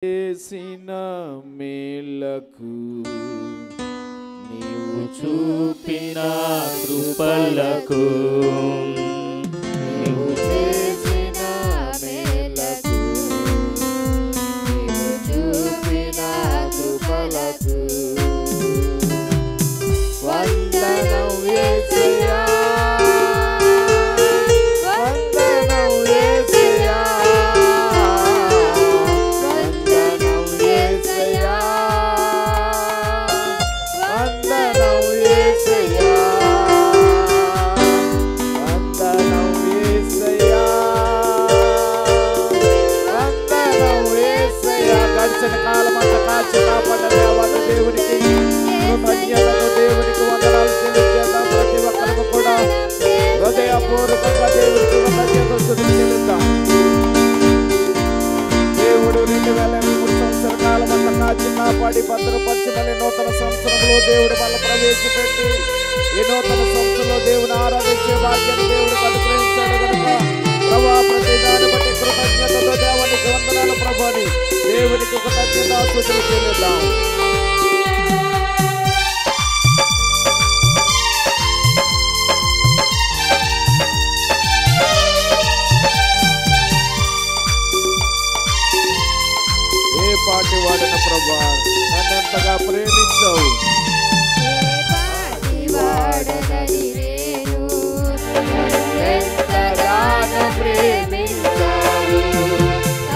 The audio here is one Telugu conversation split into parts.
చేసిన మేలకు నీవు చూపిన కృపలకు నీవు చేసిన మేలకు నీవు చూపిన కృపలకు వందనం యేసయ్యా వందనం యేసయ్యా వందనం యేసయ్యా వందనం యేసయ్యా వందనం యేసయ్యా వందనం యేసయ్యా గడిచిన కాలమంతా కాచి కాపాడిన దేవత దేవునికి కృతజ్ఞతతో దేవునికి వందనాలు చెల్లించేద్దాం. ప్రతి ఒక్కరికి కూడా హృదయపూర్వకంగా దేవునికి కృతజ్ఞతలు చెల్లిద్దాం. దేవుడు 2023 సంవత్సర కాలం అంతా కాచి కాపాడి భద్రపరిచి మళ్ళీ నూతన సంవత్సరంలో దేవుడు మళ్ళీ ప్రవేశపెట్టి ఈ నూతన సంవత్సరంలో దేవుని ఆరాధించే భాగ్యాన్ని దేవుడికి అనుగ్రహించాడు కనుక ప్రభా ప్రతి దాన్ని బట్టి కృతజ్ఞతతో దేవునికి వందనాలు ప్రభాని దేవునికి కృతజ్ఞతాస్తుతులు చెల్లిద్దాం. ఏ పాటి వాడిన ప్రభా నన్నెంతగా ప్రేమించావు ఎంతగానో ప్రేమించావు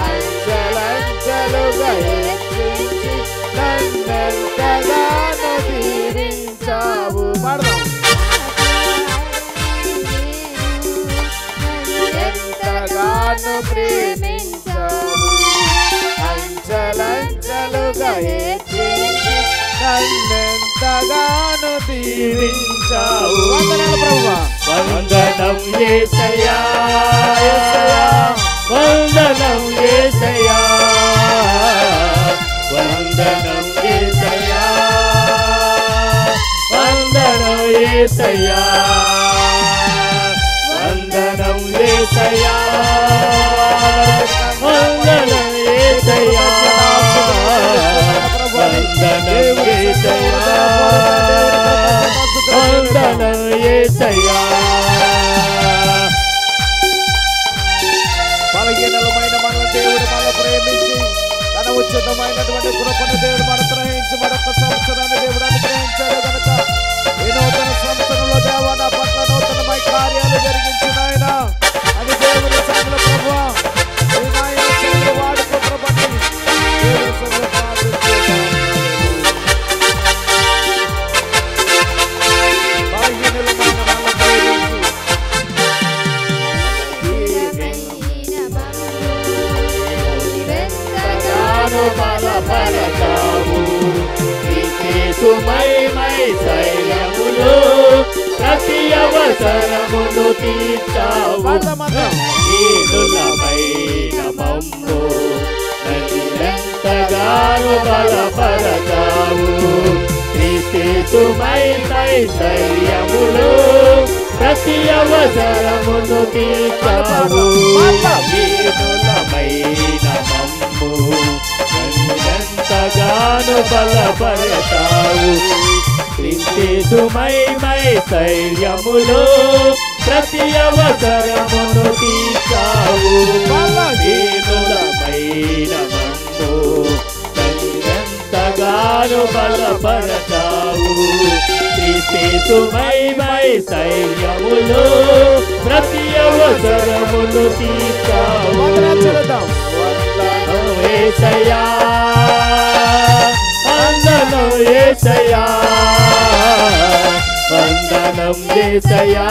అంచెలంచెలుగా హెచ్చించి నన్నెంతగానో దీవించావు. పాడదాం. ఎంతగానో ప్రేమించావు అంచెలంచెలుగా హెచ్చించి నన్నెంతగానో దీవించావు. వందనాలు ప్రభువా. వందనం యేసయ్యా యేసయ్యా వందనం యేసయ్యా వందనం యేసయ్యా వందనం యేసయ్యా వందనం యేసయ్యా వందనం యేసయ్యా వందనం యేసయ్యా వందనం యేసయ్యా. బలహీనమైన మన దేవుడు మన ప్రేమించి తన ఉచితమైనటువంటి కృపను దేవుడు మన గ్రహించి మరొక సంవత్సరాన్ని దేవుడు అనుగ్రహించాడు కనుక ఈ నూతన సంవత్సరంలో దేవా నా పట్ల నూతనమై కార్యాలు జరిగించిన ఆయన అని దేవుని సంఘుల ప్రభువా ఈ నాయన సంఘుల వాడుకో ప్రభుని దేవుని సంఘుల ప్రార్థిస్తున్నాం. బలహీనమైన మన ప్రేమించి బలపరచావు సుమై శైలములు ప్రతి అవసరమును తీర్చావు. దీనులమైన మమ్ము ఎంతగానో బలపరచావు సుమై శైలములు ప్రతి అవసరమును తీర్చావు. దీనులమైన మమ్ము ఎంతగానో బలపరచావు సుమై శైర్యములో ప్రతి అవసరమును తీర్చావు. దీనులమైన మమ్ము ఎంతగానో బలపరచావు సుమై శైర్యములో ప్రతి అవసరమును తీర్చావు. యేసయ్యా వందనం యేసయ్యా వందనం యేసయ్యా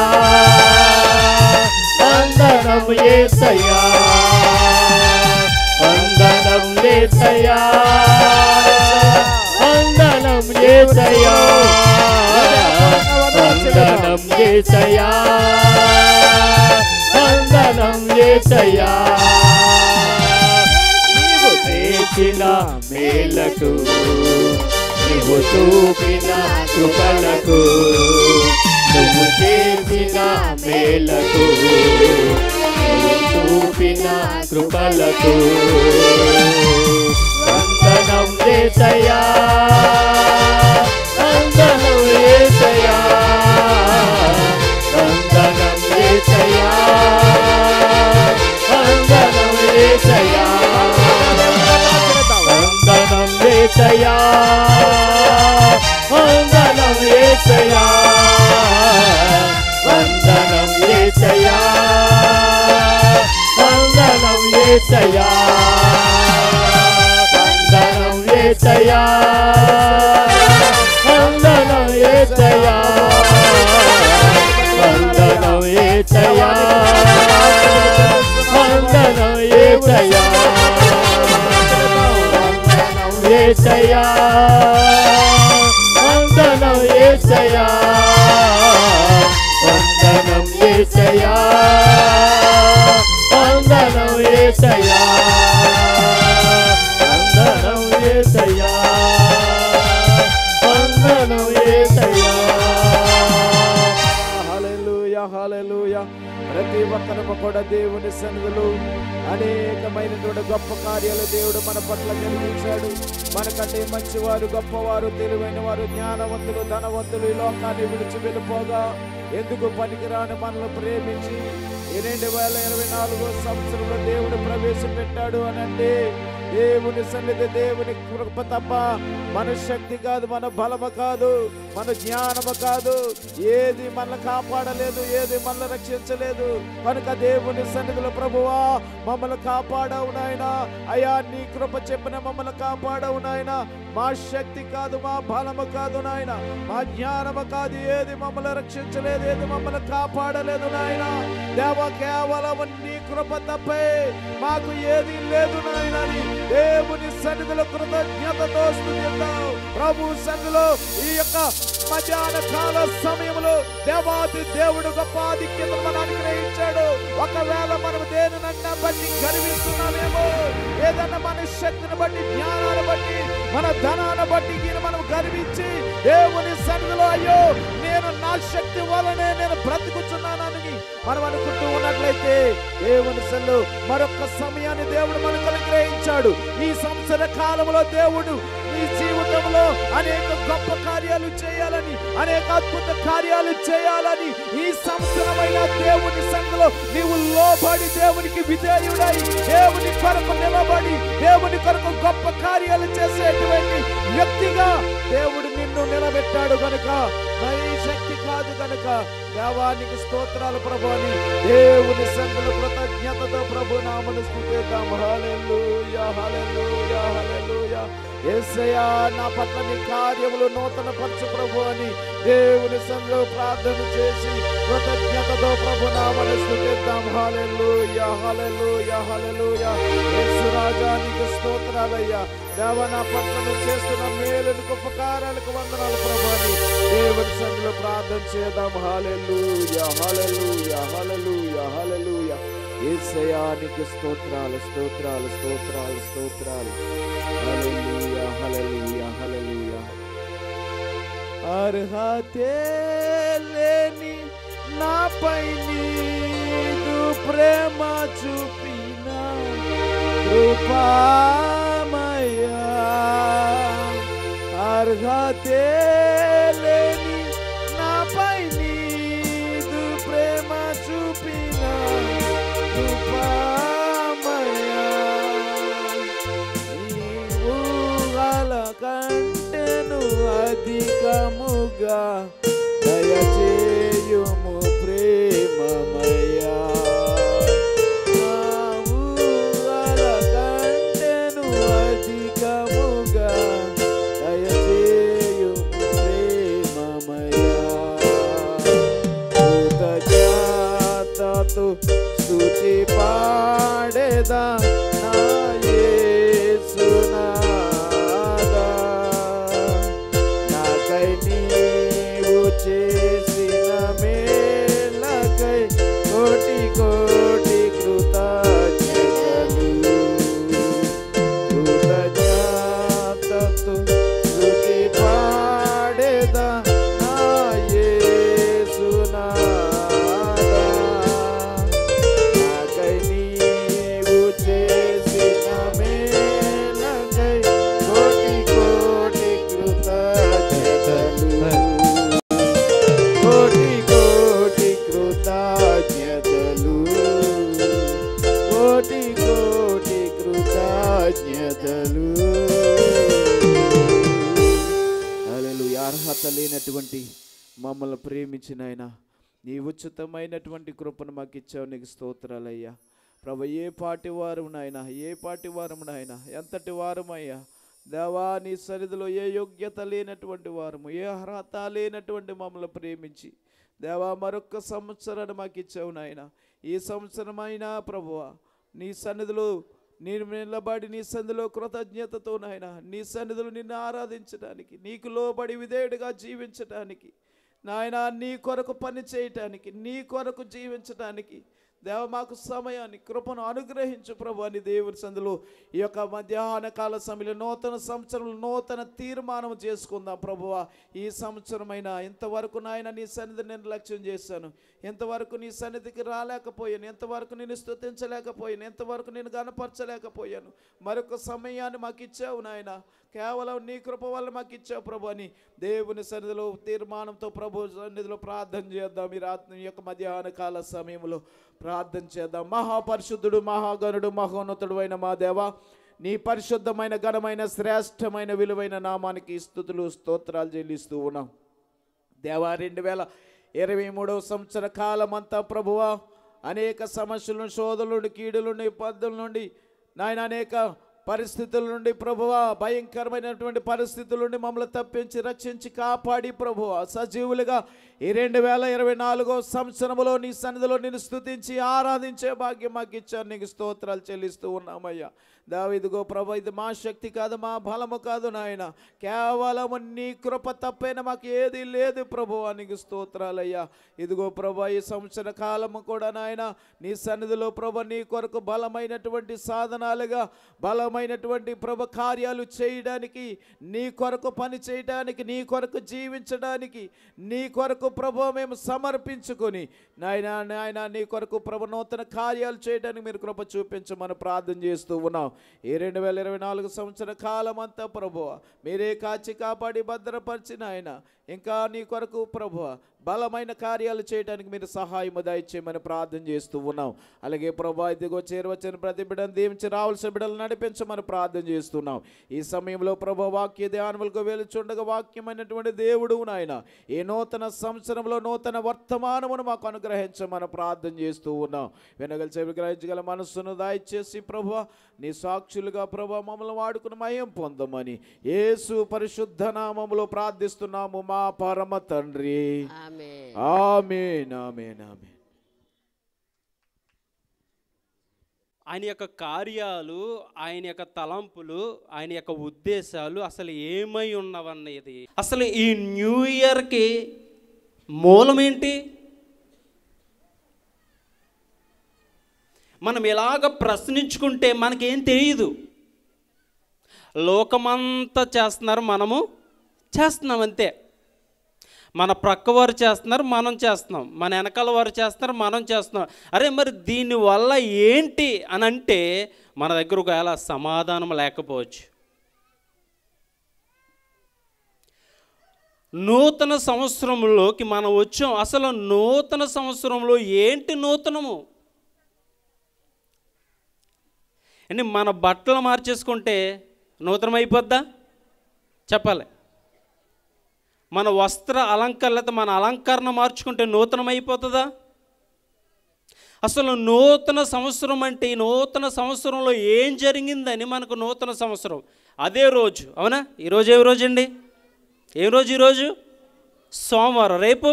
వందనం యేసయ్యా వందనం యేసయ్యా వందనం యేసయ్యా వందనం యేసయ్యా వందనం యేసయ్యా. చేసిన మేలకు నువ్వు చూపిన కృపలకు నువ్వు చేసిన మేలకు చూపిన కృపలకు యేసయ్యా వందనం యేసయ్యా వందనం యేసయ్యా వందనం యేసయ్యా వందనం యేసయ్యా వందనం యేసయ్యా వందనం యేసయ్యా వందనం యేసయ్యా వందనం యేసయ్యా వందనం యేసయ్యా వందనం యేసయ్యా వందనం యేసయ్యా యేసయ్యా వందనం యేసయ్యా వందనం యేసయ్యా వందనం యేసయ్యా వందనం యేసయ్యా వందనం యేసయ్యా. హల్లెలూయా హల్లెలూయా. ప్రతి ఒక్కరము కూడా దేవుని సన్నిధిలో అనేకమైనటువంటి గొప్ప కార్యాలు దేవుడు మన పట్ల జరిగించాడు. మనకంటే మంచివారు, గొప్పవారు, తెలివైన వారు, జ్ఞానవంతులు, ధనవంతులు ఈ లోకాన్ని విడిచి వెళ్ళిపోగా ఎందుకు పనికిరాని మనల్ని ప్రేమించి 2024 సంవత్సరంలో దేవుడు ప్రవేశపెట్టాడు అనంటే దేవుని సన్నిధి, దేవుని కృప తప్ప మన శక్తి కాదు, మన బలము కాదు, మన జ్ఞానము కాదు. ఏది మనల్ని కాపాడలేదు, ఏది మనల్ని రక్షించలేదు. కనుక దేవుని సన్నిధిలో ప్రభువా మమ్మల్ని కాపాడవు నాయనా. అయ్యా నీ కృప చెప్పిన మమ్మల్ని కాపాడవు నాయనా. మా శక్తి కాదు, మా బలము కాదు నాయన, మా జ్ఞానము కాదు, ఏది మమ్మల్ని రక్షించలేదు, ఏది మమ్మల్ని కాపాడలేదు నాయన. దేవా కేవలం నీ కృప తప్పే మాకు ఏది లేదు నాయన. దేవుని సన్నిధిలో కృతజ్ఞతతో స్తుతిద్దాం. ప్రభు సన్నిధిలో ఈ యొక్క మధ్యాహ్న కాల సమయంలో దేవాది దేవుడు గొప్ప ఆధిక్యతను మనం అనుగ్రహించాడు. ఒకవేళ మనం దేనినన్నా బట్టి గర్విస్తున్నామేమో, ఏదన్నా మన శక్తిని బట్టి, జ్ఞానాన్ని బట్టి, మన ధనాన్ని బట్టి మనం గర్వించి దేవుని సన్నిధిలో అయ్యో నేను నా శక్తి వలనే నేను బ్రతుకుతున్నానని మనం అనుకుంటూ ఉన్నట్లయితే దేవుని సన్నిధిలో మరొక సమయాన్ని దేవుడు మనకు అనుగ్రహించాడు. ఈ సంవత్సర కాలంలో దేవుడు నీ జీవితంలో అనేక గొప్ప కార్యాలు చేయాలని, అనేక అద్భుత కార్యాలు చేయాలని ఈ సంవత్సరమైన దేవుని సన్నిధిలో నీవు లోబడి దేవునికి విధేయుడై దేవుని కొరకు నిలబడి దేవుని కొరకు గొప్ప కార్యాలు చేసేటువంటి వ్యక్తిగా దేవుడు నిన్ను నిలబెట్టాడు గనుక, మరి శక్తి కాదు గనుక దేవానికి స్తోత్రాలు ప్రభు అని దేవుని సన్నిధిలో కృతజ్ఞతతో ప్రభు నామమును స్తుతిద్దాం. హల్లెలూయా హల్లెలూయా హల్లెలూయా. యేసయ్యా నా పట్ల నీ కార్యములు నూతన పరచు ప్రభు అని దేవుని సన్నిధిలో ప్రార్థన చేసి కృతజ్ఞతతో ప్రభు నామమును స్తుతిద్దాం. హల్లెలూయా హల్లెలూయా హల్లెలూయా. యేసు రాజా నీకు స్తోత్రాలయ్యా. దేవా నా పట్ల నువ్వు చేస్తున్న మేలులకు ఉపకారాలకు వందనాలు ప్రభు అని దేవుని సన్నిధిలో ప్రార్థన చేద్దాం. హల్లెలూయా హల్లెలూయా హల్లెలూయా హల్లెలూయా. యేసయ్యా నీకు స్తోత్రాలు స్తోత్రాలు స్తోత్రాలు స్తోత్రాలు. హల్లెలూయా హల్లెలూయా హల్లెలూయా. అర్హతే లేని నాపై నీదు ప్రేమ చూపిన కృపామయా. అర్హతే లేని నాపై నీదు ప్రేమ చూపిన కృపామయా. నీవు కంటెను అధికముగా దయచేయుము ప్రేమమయా. కంటెను అధికముగా దయచేయుము ప్రేమమయా. కృతజ్ఞతతో స్తుతి పాడేదా నా యేసునాదా. నాకై నీవు చేసిన హల్లెలూయా. అర్హత లేనటువంటి మమ్మల్ని ప్రేమించిన ఆయన నీ ఉచితమైనటువంటి కృపను మాకు ఇచ్చావు, నీకు స్తోత్రాలయ్యా. ప్రభు ఏ పాటి వారు నాయన, ఏ పాటి వారు నాయన, ఎంతటి వారమయ్యా దేవా, నీ సన్నిధిలో ఏ యోగ్యత లేనటువంటి వారము, ఏ అర్హత లేనటువంటి మమ్మల్ని ప్రేమించి దేవా మరొక సంవత్సరాన్ని మాకు ఇచ్చావు నాయన. ఈ సంవత్సరమైనా ప్రభువా నీ సన్నిధిలో నేను నిలబడి నీ సన్నిధిలో కృతజ్ఞతతో నాయన నీ సన్నిధిలో నిన్ను ఆరాధించడానికి, నీకు లోబడి విధేయుడిగా జీవించడానికి నాయన, నీ కొరకు పని చేయటానికి, నీ కొరకు జీవించడానికి దేవ మాకు సమయాన్ని కృపను అనుగ్రహించు ప్రభు అని దేవుని సన్నిధిలో ఈ యొక్క మధ్యాహ్న కాల సమయంలో నూతన సంవత్సరంలో నూతన తీర్మానం చేసుకుందాం ప్రభువా. ఈ సంవత్సరమైనా ఇంతవరకు నాయన నీ సన్నిధిని నిర్లక్ష్యం చేశాను, ఎంతవరకు నీ సన్నిధికి రాలేకపోయాను, ఎంతవరకు నేను స్తుతించలేకపోయాను, ఎంతవరకు నేను గణపరచలేకపోయాను. మరొక సమయాన్ని మాకు ఇచ్చావు నాయన, కేవలం నీ కృప వల్ల మాకు ఇచ్చావు ప్రభు అని దేవుని సన్నిధిలో తీర్మానంతో ప్రభు సన్నిధిలో ప్రార్థన చేద్దాం. ఈ రాత్రి యొక్క మధ్యాహ్న కాల సమయంలో ప్రార్థన చేద్దాం. మహాపరిశుద్ధుడు, మహాగణుడు, మహోన్నతుడు అయిన మా దేవా, నీ పరిశుద్ధమైన ఘనమైన శ్రేష్టమైన విలువైన నామానికి స్తుతులు స్తోత్రాలు చెల్లిస్తూ ఉన్నాం దేవా. 2023 సంవత్సర కాలం అంతా ప్రభువా అనేక సమస్యలను, శోధనలు, కీడులను, ఇబ్బందుల నుండి నాయన అనేక పరిస్థితుల నుండి ప్రభువా, భయంకరమైనటువంటి పరిస్థితుల నుండి మమ్మల్ని తప్పించి రక్షించి కాపాడి ప్రభువా సజీవులుగా ఈ 2024 సంవత్సరంలో నీ సన్నిధిలో నిన్ను స్తుతించి ఆరాధించే భాగ్యం మాకు ఇచ్చారు, నీకు స్తోత్రాలు చెల్లిస్తూ ఉన్నామయ్యా. దావీదుగో ప్రభు, ఇది మా శక్తి కాదు, మా బలము కాదు నాయన, కేవలము నీ కృప తప్పైన మాకు ఏది లేదు ప్రభువా, నీకు స్తోత్రాలయ్యా. ఇదిగో ప్రభు, ఈ సంవత్సర కాలము కూడా నాయన నీ సన్నిధిలో ప్రభు నీ కొరకు బలమైనటువంటి సాధనాలుగా, బలమైనటువంటి ప్రభు కార్యాలు చేయడానికి, నీ కొరకు పని చేయడానికి, నీ కొరకు జీవించడానికి, నీ కొరకు ప్రభు మేము సమర్పించుకొని నాయన నీ కొరకు ప్రభు నూతన కార్యాలు చేయడానికి మీరు కృప చూపించమని ప్రార్థన చేస్తూ ఉన్నాం. ఈ 2024 సంవత్సర కాలం అంతా ప్రభువ మీరే కాచి కాపాడి భద్రపరిచిన ఆయన ఇంకా నీ కొరకు ప్రభువ బలమైన కార్యాలు చేయడానికి మీరు సహాయం దయచేయమని ప్రార్థన చేస్తూ ఉన్నాం. అలాగే ప్రభా ఇదిగో చేరవచ్చిన ప్రతి బిడ్డను దీవించి రావాల్సిన బిడ్డలు నడిపించమని ప్రార్థన చేస్తున్నాం. ఈ సమయంలో ప్రభా వాక్య ధ్యానములకు వెలుచుండగా వాక్యమైనటువంటి దేవుడు నాయన ఈ నూతన సంవత్సరంలో నూతన వర్తమానమును మాకు అనుగ్రహించమని ప్రార్థన చేస్తూ ఉన్నాం. వినగల చెవి గ్రహించగల మనస్సును దయచేసి ప్రభువా నీ సాక్షులుగా ప్రభా మమ్మల్ని వాడుకుని మయం పొందమని యేసు పరిశుద్ధ నామములో ప్రార్థిస్తున్నాము మా పరమ తండ్రి. ఆమేన్ ఆమేన్ ఆమేన్. ఆయన యొక్క కార్యాలు, ఆయన యొక్క తలంపులు, ఆయన యొక్క ఉద్దేశాలు అసలు ఏమై ఉన్నవన్నది, అసలు ఈ న్యూ ఇయర్కి మూలం ఏంటి? మనం ఎలాగ ప్రశ్నించుకుంటే మనకేం తెలియదు. లోకమంతా చేస్తున్నారు, మనము చేస్తున్నాం అంతే. మన ప్రక్క వారు చేస్తున్నారు, మనం చేస్తున్నాం. మన వెనకాల వారు చేస్తున్నారు, మనం చేస్తున్నాం. అరే మరి దీనివల్ల ఏంటి అని అంటే మన దగ్గర ఒకవేళ సమాధానం లేకపోవచ్చు. నూతన సంవత్సరంలోకి మనం వచ్చాం. అసలు నూతన సంవత్సరంలో ఏంటి నూతనము అంటే మన బట్టలు మార్చేసుకుంటే నూతనం అయిపోద్దా? చెప్పాలి. మన వస్త్ర అలంకరణ, మన అలంకరణ మార్చుకుంటే నూతనం అయిపోతుందా? అసలు నూతన సంవత్సరం అంటే ఈ నూతన సంవత్సరంలో ఏం జరిగిందని మనకు నూతన సంవత్సరం అదే రోజు, అవునా? ఈరోజు ఏ రోజు అండి? ఏ రోజు? ఈరోజు సోమవారం. రేపు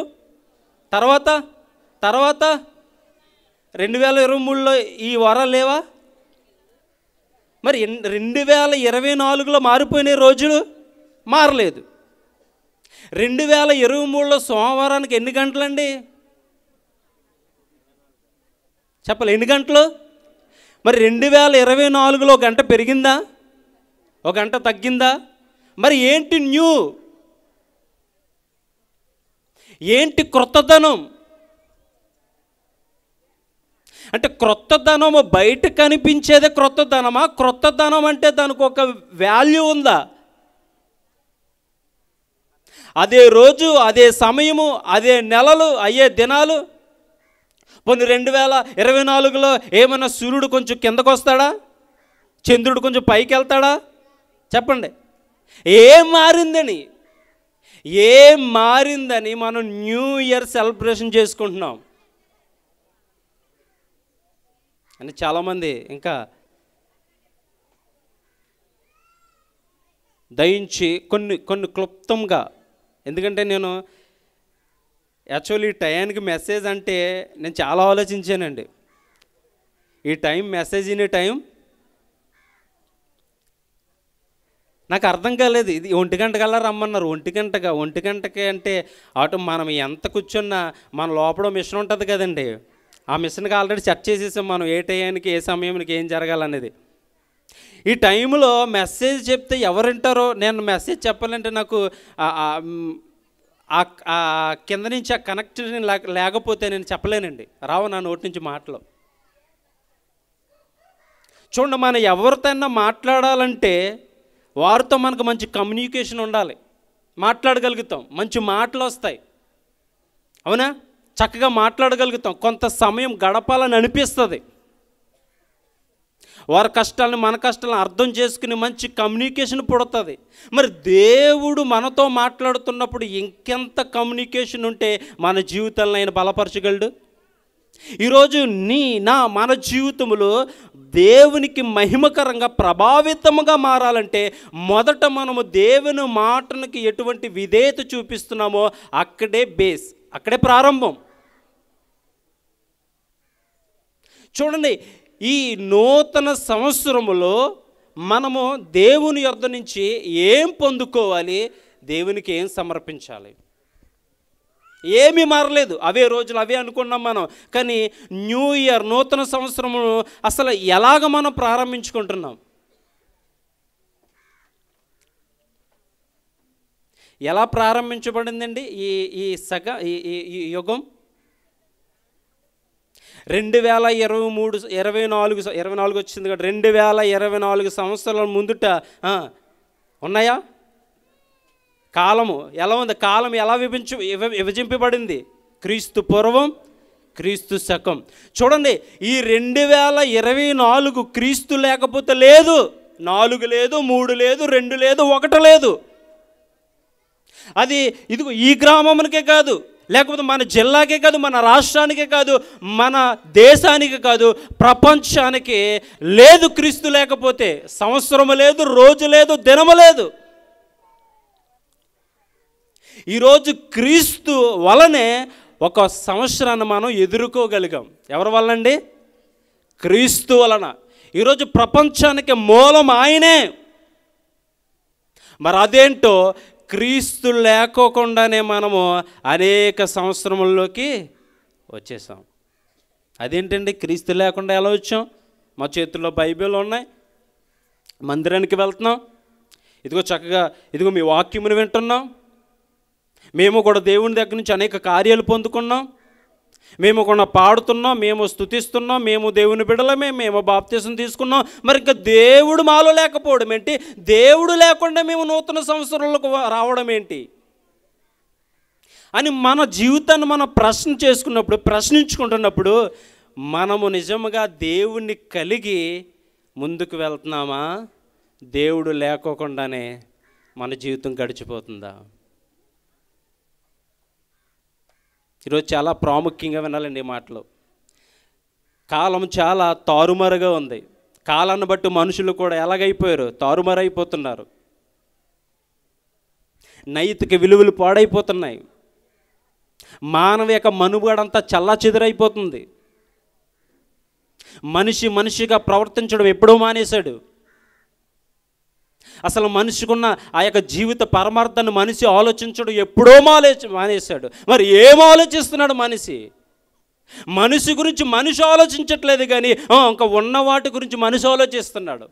తర్వాత 2023లో ఈ వారాలు లేవా? మరి 2024లో మారిపోయిన రోజులు మారలేదు. 2023లో సోమవారానికి ఎన్ని గంటలండి? చెప్పాలి, ఎన్ని గంటలు? మరి 2024లో ఒక గంట పెరిగిందా? ఒక గంట తగ్గిందా? మరి ఏంటి న్యూ? ఏంటి క్రొత్తదనం? అంటే క్రొత్తదనము బయట కనిపించేదే క్రొత్తదనమా? క్రొత్తదనం అంటే దానికి ఒక వాల్యూ ఉందా? అదే రోజు, అదే సమయము, అదే నెలలు, అయ్యే దినాలు. పోనీ 2024లో ఏమైనా సూర్యుడు కొంచెం కిందకు వస్తాడా? చంద్రుడు కొంచెం పైకి వెళ్తాడా? చెప్పండి, ఏం మారిందని మనం న్యూ ఇయర్ సెలబ్రేషన్ చేసుకుంటున్నాం అని చాలామంది ఇంకా దయించి కొన్ని క్లుప్తంగా, ఎందుకంటే నేను యాక్చువల్లీ ఈ టైంకి మెసేజ్ అంటే నేను చాలా ఆలోచించానండి. ఈ టైం మెసేజ్ ఇన్ టైం నాకు అర్థం కాలేదు. ఇది 1 గంటకల్లా రమ్మన్నారు. 1 గంటకి అంటే మనం ఎంత కూర్చున్నా మన లోపల మిషన్ ఉంటుంది కదండి, ఆ మిషన్కి ఆల్రెడీ సెట్ చేసేసాం మనం ఏ టైంకి ఏ సమయానికి ఏం జరగాలనేది. ఈ టైంలో మెసేజ్ చెప్తే ఎవరు వింటారో, నేను మెసేజ్ చెప్పాలంటే నాకు కింద నుంచి ఆ కనెక్షన్ లేకపోతే నేను చెప్పలేనండి, రావు నా నోటి నుంచి మాటలు. చూడండి, మనం ఎవరితోనైనా మాట్లాడాలంటే వారితో మనకు మంచి కమ్యూనికేషన్ ఉండాలి, మాట్లాడగలుగుతాం, మంచి మాటలు వస్తాయి, అవునా? చక్కగా మాట్లాడగలుగుతాం, కొంత సమయం గడపాలని అనిపిస్తుంది, వారి కష్టాలను మన కష్టాలను అర్థం చేసుకుని మంచి కమ్యూనికేషన్ పుడుతుంది. మరి దేవుడు మనతో మాట్లాడుతున్నప్పుడు ఇంకెంత కమ్యూనికేషన్ ఉంటే మన జీవితాలను ఆయన బలపరచగలడు. ఈరోజు మన జీవితంలో దేవునికి మహిమకరంగా ప్రభావితముగా మారాలంటే మొదట మనము దేవుని మాటనికి ఎటువంటి విధేయత చూపిస్తున్నామో అక్కడే బేస్, అక్కడే ప్రారంభం. చూడండి, ఈ నూతన సంవత్సరములో మనము దేవుని యొద్ద నుంచి ఏం పొందుకోవాలి, దేవునికి ఏం సమర్పించాలి? ఏమీ మారలేదు, అవే రోజులు అవే అనుకున్నాం మనం. కానీ న్యూ ఇయర్ నూతన సంవత్సరము అసలు ఎలాగ మనం ప్రారంభించుకుంటున్నాం? ఎలా ప్రారంభించబడిందండి ఈ యుగం? 2024 వచ్చింది కదా, 2024 సంవత్సరాల ముందుట ఉన్నాయా? కాలము ఎలా ఉంది? కాలం ఎలా విభజింపబడింది? క్రీస్తు పూర్వం, క్రీస్తు శకం. చూడండి, ఈ 2024 క్రీస్తు లేకపోతే లేదు, 4 లేదు, 3 లేదు, 2 లేదు, 1 లేదు. అది ఇదిగో ఈ గ్రామంకే కాదు, లేకపోతే మన జిల్లాకే కాదు, మన రాష్ట్రానికే కాదు, మన దేశానికి కాదు, ప్రపంచానికి లేదు. క్రీస్తు లేకపోతే సంవత్సరము లేదు, రోజు లేదు, దినము లేదు. ఈరోజు క్రీస్తు వలనే ఒక సంవత్సరాన్ని మనం ఎదుర్కోగలిగాం. ఎవరి వల్ల అండి? క్రీస్తు వలన. ఈరోజు ప్రపంచానికి మూలం ఆయనే. మరి అదేంటో క్రీస్తు లేకోకుండానే మనము అనేక సంవత్సరముల్లోకి వచ్చేసాం. అదేంటండి, క్రీస్తు లేకుండా ఎలా వచ్చాం? మా చేతుల్లో బైబిల్ ఉన్నాయి, మందిరానికి వెళ్తున్నాం, ఇదిగో చక్కగా ఇదిగో మీ వాక్యమును వింటున్నాం, మేము కూడా దేవుని దగ్గర నుంచి అనేక కార్యాలు పొందుకున్నాం, మేము కూడా పాడుతున్నాం, మేము స్తుతిస్తున్నాం, మేము దేవుని బిడ్డలమే, మేము బాప్తిసం తీసుకున్నాం. మరి ఇంకా దేవుడు మాలో లేకపోవడం ఏంటి? దేవుడు లేకుండా మేము నూతన సంవత్సరంలోకి రావడం ఏంటి అని మన జీవితాన్ని మనం ప్రశ్నించుకుంటున్నప్పుడు మనము నిజంగా దేవుణ్ణి కలిగి ముందుకు వెళ్తున్నామా? దేవుడు లేకోకుండానే మన జీవితం గడిచిపోతుందా? ఈరోజు చాలా ప్రాముఖ్యంగా వినాలండి ఈ మాటలు. కాలం చాలా తారుమారుగా ఉంది. కాలాన్ని బట్టి మనుషులు కూడా ఎలాగైపోయారు? తారుమారైపోతున్నారు. నైతిక విలువలు పాడైపోతున్నాయి. మానవ యొక్క మనుగడంతా చల్లాచెదురైపోతుంది. మనిషిగా ప్రవర్తించడం ఎప్పుడో మానేశాడు. అసలు మనిషికున్న ఆ యొక్క జీవిత పరమార్థాన్ని మనిషి ఆలోచించడం ఎప్పుడో మానేశాడు. మరి ఏం ఆలోచిస్తున్నాడు మనిషి? మనిషి గురించి మనిషి ఆలోచించట్లేదు, కానీ ఇంకా ఉన్న వాటి గురించి మనిషి ఆలోచిస్తున్నాడు.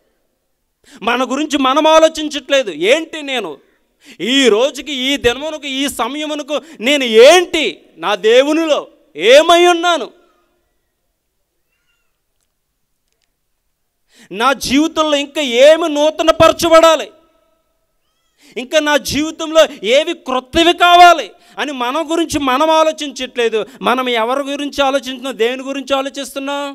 మన గురించి మనం ఆలోచించట్లేదు. ఏంటి నేను ఈ రోజుకి, ఈ దినమునకు, ఈ సమయమునకు నేను ఏంటి? నా దేవునిలో ఏమై ఉన్నాను? నా జీవితంలో ఇంకా ఏమి నూతనపరచబడాలి, ఇంకా నా జీవితంలో ఏవి క్రొత్తవి కావాలి అని మన గురించి మనం ఆలోచించట్లేదు. మనం ఎవరి గురించి ఆలోచిస్తున్నాం? దేని గురించి ఆలోచిస్తున్నాం?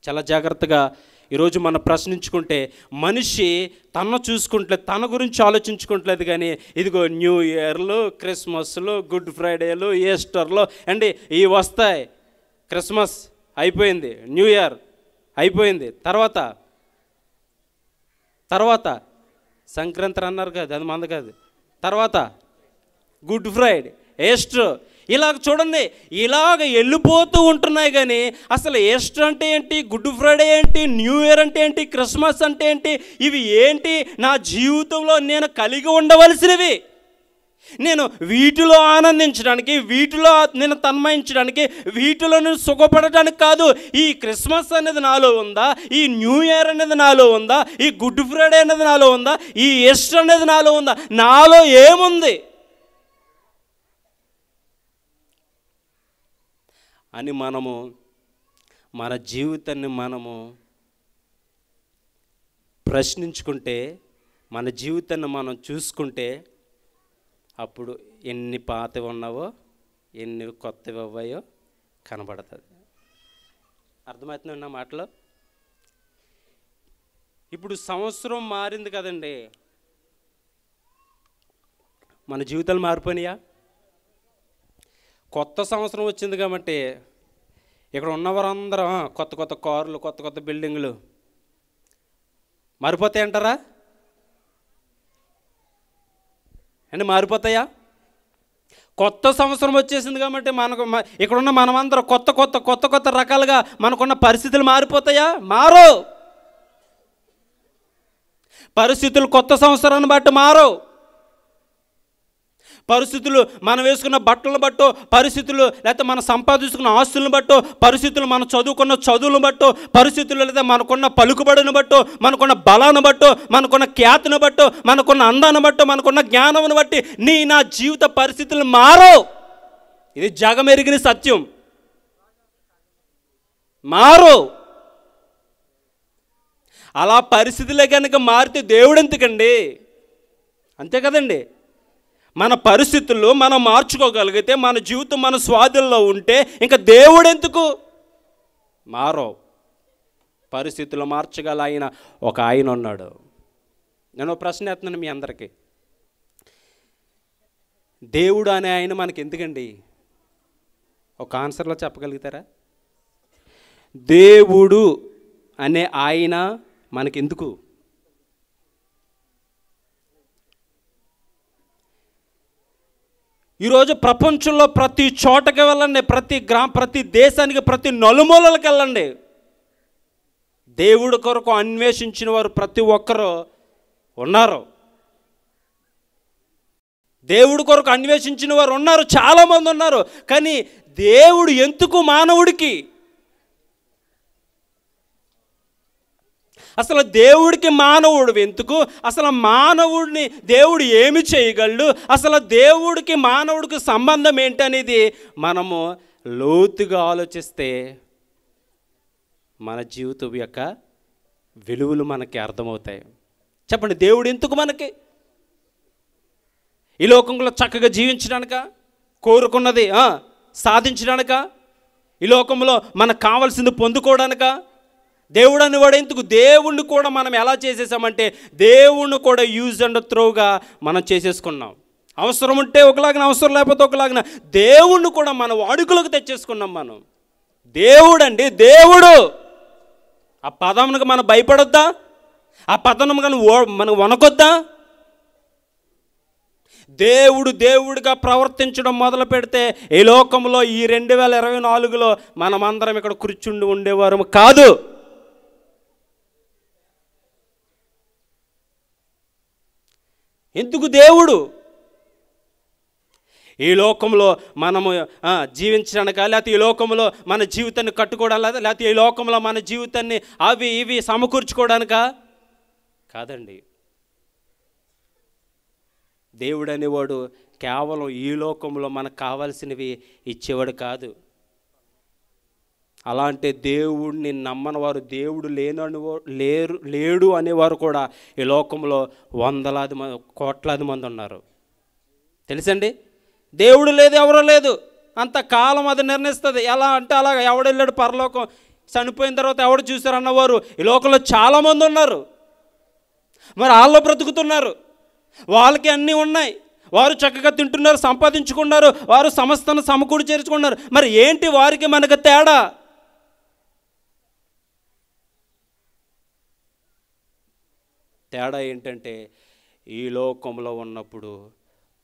చాలా జాగ్రత్తగా ఈరోజు మనం ప్రశ్నించుకుంటే మనిషి తన చూసుకుంటలేదు, తన గురించి ఆలోచించుకుంటలేదు. కానీ ఇదిగో న్యూ ఇయర్లు, క్రిస్మస్లు, గుడ్ ఫ్రైడేలు, ఈస్టర్లు అండి ఇవి వస్తాయి. క్రిస్మస్ అయిపోయింది, న్యూ ఇయర్ అయిపోయింది, తర్వాత సంక్రాంతి అన్నారు కదా, అది మంద కాదు, తర్వాత గుడ్ ఫ్రైడే, ఈస్టర్, ఇలాగ చూడండి ఇలాగ వెళ్ళిపోతూ ఉంటున్నాయి. కానీ అసలు ఈస్టర్ అంటే ఏంటి, గుడ్ ఫ్రైడే ఏంటి, న్యూ ఇయర్ అంటే ఏంటి, క్రిస్మస్ అంటే ఏంటి, ఇవి ఏంటి నా జీవితంలో నేను కలిగి ఉండవలసినవి, నేను వీటిలో ఆనందించడానికి, వీటిలో నేను తన్మయించడానికి, వీటిలో నేను సుఖపడటానికి కాదు. ఈ క్రిస్మస్ అనేది నాలో ఉందా, ఈ న్యూ ఇయర్ అనేది నాలో ఉందా, ఈ గుడ్ ఫ్రైడే అనేది నాలో ఉందా, ఈ ఈస్టర్ అనేది నాలో ఉందా, నాలో ఏముంది అని మనము మన జీవితాన్ని మనము ప్రశ్నించుకుంటే, మన జీవితాన్ని మనం చూసుకుంటే, అప్పుడు ఎన్ని పాతవి ఉన్నావో ఎన్ని కొత్తవి అవ్వాయో కనబడుతుంది. అర్థమవుతుంది నా మాటలో? ఇప్పుడు సంవత్సరం మారింది కదండి, మన జీవితాలు మారిపోయినాయా? కొత్త సంవత్సరం వచ్చింది కాబట్టి ఇక్కడ ఉన్నవారందరం కొత్త కొత్త కార్లు, కొత్త కొత్త బిల్డింగులు మారిపోతాయి అంటారా అండి? మారిపోతాయా? కొత్త సంవత్సరం వచ్చేసింది కాబట్టి మనకు ఇక్కడున్న మనమందరం కొత్త కొత్త కొత్త కొత్త రకాలుగా మనకున్న పరిస్థితులు మారిపోతాయా? మారు. పరిస్థితులు కొత్త సంవత్సరాన్ని బట్టి మారు. పరిస్థితులు మనం వేసుకున్న బట్టలను బట్టో, పరిస్థితులు లేకపోతే మనం సంపాదించుకున్న ఆస్తులను బట్టో, పరిస్థితులు మనం చదువుకున్న చదువులను బట్టో, పరిస్థితులు లేదా మనకున్న పలుకుబడిని బట్టో, మనకున్న బలాన్ని బట్టో, మనకున్న ఖ్యాతిని బట్టో, మనకున్న అందాన్ని బట్టో, మనకున్న జ్ఞానమును బట్టి నా జీవిత పరిస్థితులు మారో. ఇది జగమెరిగిన సత్యం. మారో. అలా పరిస్థితులే కనుక మారితే దేవుడు ఎందుకండి? అంతే కదండి. మన పరిస్థితుల్లో మనం మార్చుకోగలిగితే, మన జీవితం మన స్వాధీనంలో ఉంటే ఇంకా దేవుడు ఎందుకు? మారో. పరిస్థితులు మార్చగల ఆయన ఉన్నాడు. నేను ప్రశ్న వేస్తున్నాను మీ అందరికీ, దేవుడు అనే ఆయన మనకి ఎందుకండి? ఒక ఆన్సర్లో చెప్పగలుగుతారా? దేవుడు అనే ఆయన మనకెందుకు? ఈరోజు ప్రపంచంలో ప్రతి చోటకి వెళ్ళండి, ప్రతి దేశానికి, ప్రతి నలుమూలలకు వెళ్ళండి, దేవుడి కొరకు అన్వేషించిన వారు ప్రతి ఒక్కరూ ఉన్నారు. దేవుడి కొరకు అన్వేషించిన వారు ఉన్నారు, చాలామంది ఉన్నారు. కానీ దేవుడు ఎందుకు మానవుడికి? అసలు దేవుడికి మానవుడు ఎందుకు? అసలు మానవుడిని దేవుడు ఏమి చేయగలడు? అసలు దేవుడికి మానవుడికి సంబంధం ఏంటనేది మనము లోతుగా ఆలోచిస్తే మన జీవితం యొక్క విలువలు మనకి అర్థమవుతాయి. చెప్పండి, దేవుడు ఎందుకు మనకి? ఈ లోకంలో చక్కగా జీవించడానిక, కోరుకున్నది సాధించడానిక, ఈ లోకంలో మనకు కావాల్సింది పొందుకోవడానిక? దేవుడు అనేవాడు ఎందుకు? దేవుణ్ణి కూడా మనం ఎలా చేసేసామంటే, దేవుణ్ణి కూడా యూజ్ అండ్ త్రోగా మనం చేసేసుకున్నాం. అవసరం ఉంటే ఒకలాగిన, అవసరం లేకపోతే ఒకలాగిన దేవుణ్ణి కూడా మన వాడుకలకు తెచ్చేసుకున్నాం మనం. దేవుడు అండి, దేవుడు. ఆ పదమునకు మనం భయపడొద్దా? ఆ పదమును మనం వనకొద్దా? దేవుడిగా ప్రవర్తించడం మొదలు పెడితే ఈ లోకంలో ఈ 2024లో మనమందరం ఇక్కడ కూర్చుండి ఉండేవారు కాదు. ఎందుకు దేవుడు? ఈ లోకంలో మనము జీవించడానిక, లేకపోతే ఈ లోకంలో మన జీవితాన్ని కట్టుకోవడానికి, లేకపోతే ఈ లోకంలో మన జీవితాన్ని అవి ఇవి సమకూర్చుకోవడానిక? కాదండి. దేవుడు అనేవాడు కేవలం ఈ లోకంలో మనకు కావాల్సినవి ఇచ్చేవాడు కాదు. అలాంటి దేవుడిని నమ్మని వారు, దేవుడు లేడు అనేవారు కూడా ఈ లోకంలో వందలాది మంది, కోట్లాది మంది ఉన్నారు. తెలుసండి? దేవుడు లేదు, ఎవరో లేదు, అంత కాలం అది నిర్ణయిస్తుంది. ఎలా అంటే అలాగ ఎవడెళ్ళాడు పరలోకం, చనిపోయిన తర్వాత ఎవరు చూశారు అన్నవారు ఈ లోకంలో చాలామంది ఉన్నారు. మరి వాళ్ళు బ్రతుకుతున్నారు, వాళ్ళకి అన్నీ ఉన్నాయి, వారు చక్కగా తింటున్నారు, సంపాదించుకున్నారు, వారు సమస్తను సమకూడి చేర్చుకున్నారు. మరి ఏంటి వారికి మనకు తేడా? తేడా ఏంటంటే ఈ లోకంలో ఉన్నప్పుడు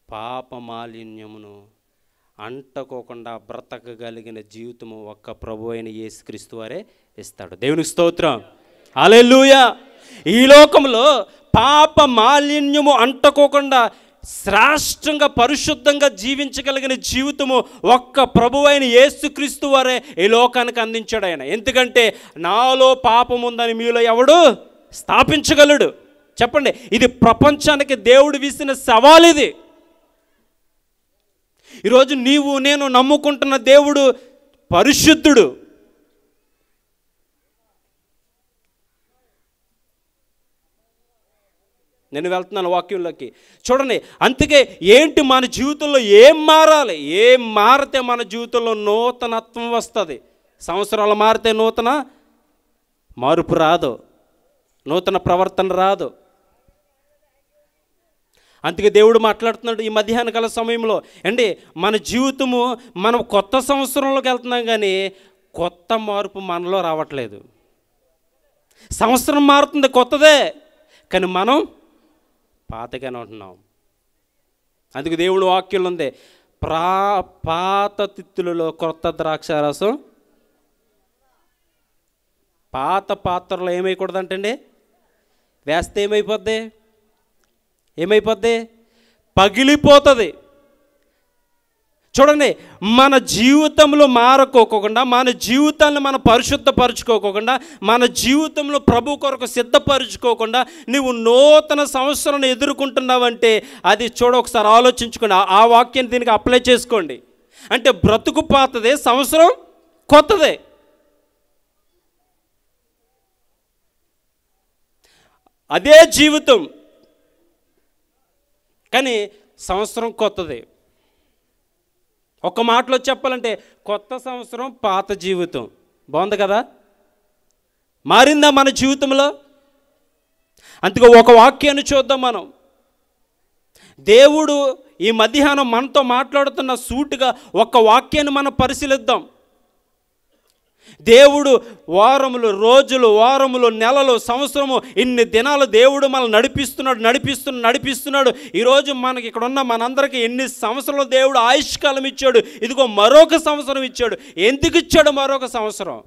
పాప మాలిన్యమును అంటకోకుండా బ్రతకగలిగిన జీవితము ఒక్క ప్రభు అయిన యేసుక్రీస్తు వారే ఇస్తాడు. దేవునికి స్తోత్రం, హల్లెలూయా. ఈ లోకంలో పాప మాలిన్యము అంటకోకుండా శ్రేష్టంగా పరిశుద్ధంగా జీవించగలిగిన జీవితము ఒక్క ప్రభు అయిన యేసుక్రీస్తు వారే ఈ లోకానికి అందించాడు ఆయన. ఎందుకంటే నాలో పాపం ఉందని మీలో ఎవడు స్థాపించగలడు? చెప్పండి. ఇది ప్రపంచానికి దేవుడు విసిన సవాల్. ఇది ఈరోజు నీవు నేను నమ్ముకుంటున్న దేవుడు పరిశుద్ధుడు. నేను వెళ్తున్నాను వాక్యంలోకి, చూడండి. అందుకే ఏంటి మన జీవితంలో ఏం మారాలి? ఏం మారితే మన జీవితంలో నూతనత్వం వస్తుంది? సంవత్సరాలు మారితే నూతన మార్పు రాదు, నూతన ప్రవర్తన రాదు. అందుకే దేవుడు మాట్లాడుతున్నాడు ఈ మధ్యాహ్న కాల సమయంలో. అండి, మన జీవితము మనం కొత్త సంవత్సరంలోకి వెళ్తున్నాం, కానీ కొత్త మార్పు మనలో రావట్లేదు. సంవత్సరం మారుతుంది, కొత్తదే, కానీ మనం పాతగానే ఉంటున్నాం. అందుకు దేవుడు వాక్యంలో ఉంది, పాత తిత్తులలో కొత్త ద్రాక్షారసం. పాత పాత్రలో ఏమైకూడదంటండి? వేస్తే ఏమైపోద్ది? పగిలిపోతుంది. చూడండి, మన జీవితంలో మారుకోకుండా, మన జీవితాన్ని మనం పరిశుద్ధపరచుకోకుండా, మన జీవితంలో ప్రభు కొరకు సిద్ధపరచుకోకుండా నువ్వు నూతన సంవత్సరాన్ని ఎదుర్కొంటున్నావంటే అది ఒకసారి ఆలోచించుకోండి. ఆ వాక్యాన్ని దీనికి అప్లై చేసుకోండి. అంటే బ్రతుకు పాతదే, సంవత్సరం కొత్తదే. అదే జీవితం, కానీ సంవత్సరం కొత్తది. ఒక మాటలో చెప్పాలంటే కొత్త సంవత్సరం పాత జీవితం. బాగుంది కదా? మారిందా మన జీవితంలో? అందుకే ఒక వాక్యాన్ని చూద్దాం మనం. దేవుడు ఈ మధ్యాహ్నం మనతో మాట్లాడుతున్న సూటిగా ఒక వాక్యాన్ని మనం పరిశీలిద్దాం. దేవుడు వారములు, రోజులు, వారములు, నెలలు, సంవత్సరము, ఇన్ని దినాలు దేవుడు మనల్ని నడిపిస్తున్నాడు. ఈరోజు మనకి ఇక్కడ ఉన్న మనందరికీ ఎన్ని సంవత్సరాలు దేవుడు ఆయుష్కాలం ఇచ్చాడు. ఇదిగో మరొక సంవత్సరం ఇచ్చాడు. ఎందుకు ఇచ్చాడు మరొక సంవత్సరం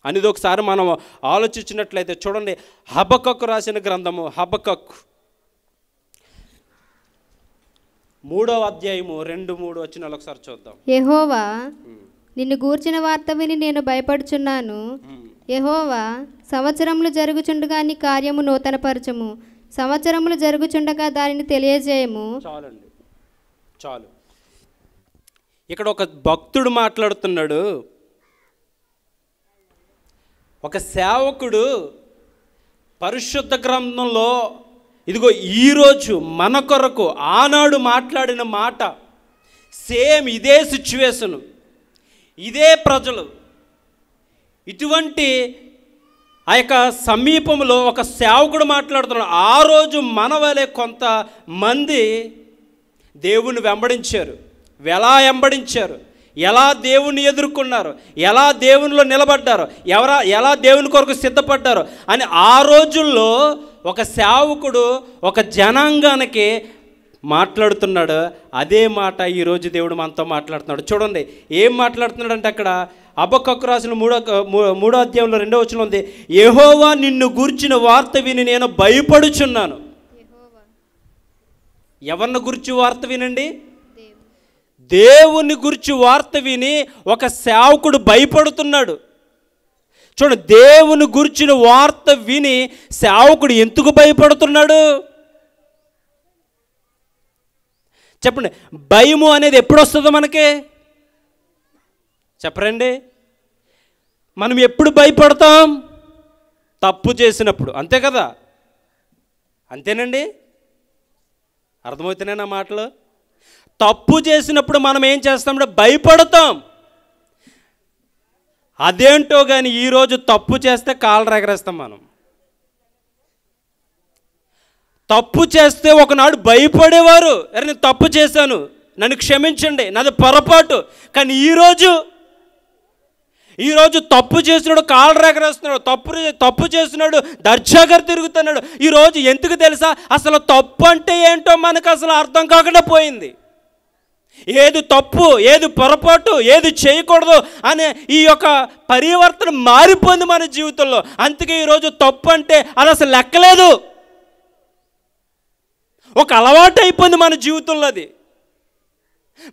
అనేది ఒకసారి మనం ఆలోచించినట్లయితే చూడండి. హబక్కకు రాసిన గ్రంథము, హబక్కకు 3వ అధ్యాయము 2-3 వచనాలు ఒకసారి చూద్దాం. యెహోవా, నిన్ను గూర్చిన వార్త విని నేను భయపడుచున్నాను. యెహోవా, సంవత్సరములు జరుగుచుండగా నీ కార్యము నూతనపరచము, సంవత్సరములు జరుగుచుండగా దానిని తెలియజేయము. చాలండి, చాలు. ఇక్కడ ఒక భక్తుడు మాట్లాడుతున్నాడు. ఒక సేవకుడు పరిశుద్ధ గ్రంథంలో ఇదిగో ఈరోజు మన కొరకు ఆనాడు మాట్లాడిన మాట సేమ్ ఇదే సిచ్యువేషను, ఇదే ప్రజలు, ఇటువంటి ఆ యొక్క సమీపంలో ఒక సేవకుడు మాట్లాడుతున్నాడు. ఆ రోజు మన వలె కొంతమంది దేవుని వెంబడించారు. ఎలా వెంబడించారు? ఎలా దేవుణ్ణి ఎదుర్కొన్నారు? ఎలా దేవునిలో నిలబడ్డారు? ఎలా దేవుని కొరకు సిద్ధపడ్డారు అని ఆ రోజుల్లో ఒక సేవకుడు ఒక జనాంగానికి మాట్లాడుతున్నాడు. అదే మాట ఈరోజు దేవుడు మనతో మాట్లాడుతున్నాడు. చూడండి ఏం మాట్లాడుతున్నాడు అంటే, అక్కడ హబక్కకు రాసిన 3వ అధ్యాయంలో 2వ వచనం ఉంది. యెహోవా, నిన్ను గూర్చిన వార్త విని నేను భయపడుచున్నాను. ఎవరిని గురించి వార్త వినండి? దేవుని గురించి వార్త విని ఒక సేవకుడు భయపడుతున్నాడు. చూడండి, దేవుని గురించిన వార్త విని సేవకుడు ఎందుకు భయపడుతున్నాడు? చెప్పండి. భయము అనేది ఎప్పుడు వస్తుందో మనకి చెప్పరండి. మనం ఎప్పుడు భయపడతాం? తప్పు చేసినప్పుడు, అంతే కదా? అంతేనండి, అర్థమవుతున్నాయి నా మాటలు? తప్పు చేసినప్పుడు మనం ఏం చేస్తామంటే భయపడతాం. అదేంటో కానీ ఈరోజు తప్పు చేస్తే కాళ్ళు ఎగరేస్తాం మనం. తప్పు చేస్తే ఒకనాడు భయపడేవారు, అరే నేను తప్పు చేశాను, నన్ను క్షమించండి, నాది పొరపాటు. కానీ ఈరోజు తప్పు చేసినాడు కాళ్ళు ఎగరేస్తున్నాడు, తప్పు చేసినాడు దర్జాగా తిరుగుతున్నాడు. ఈరోజు ఎందుకు తెలుసా? అసలు తప్పు అంటే ఏంటో మనకు అసలు అర్థం కాకుండా పోయింది. ఏది తప్పు, ఏది పొరపాటు, ఏది చేయకూడదు అనే ఈ యొక్క పరివర్తన మారిపోయింది మన జీవితంలో. అందుకే ఈరోజు తప్పు అంటే అది అసలు లెక్కలేదు, ఒక అలవాటు అయిపోయింది మన జీవితంలో. అది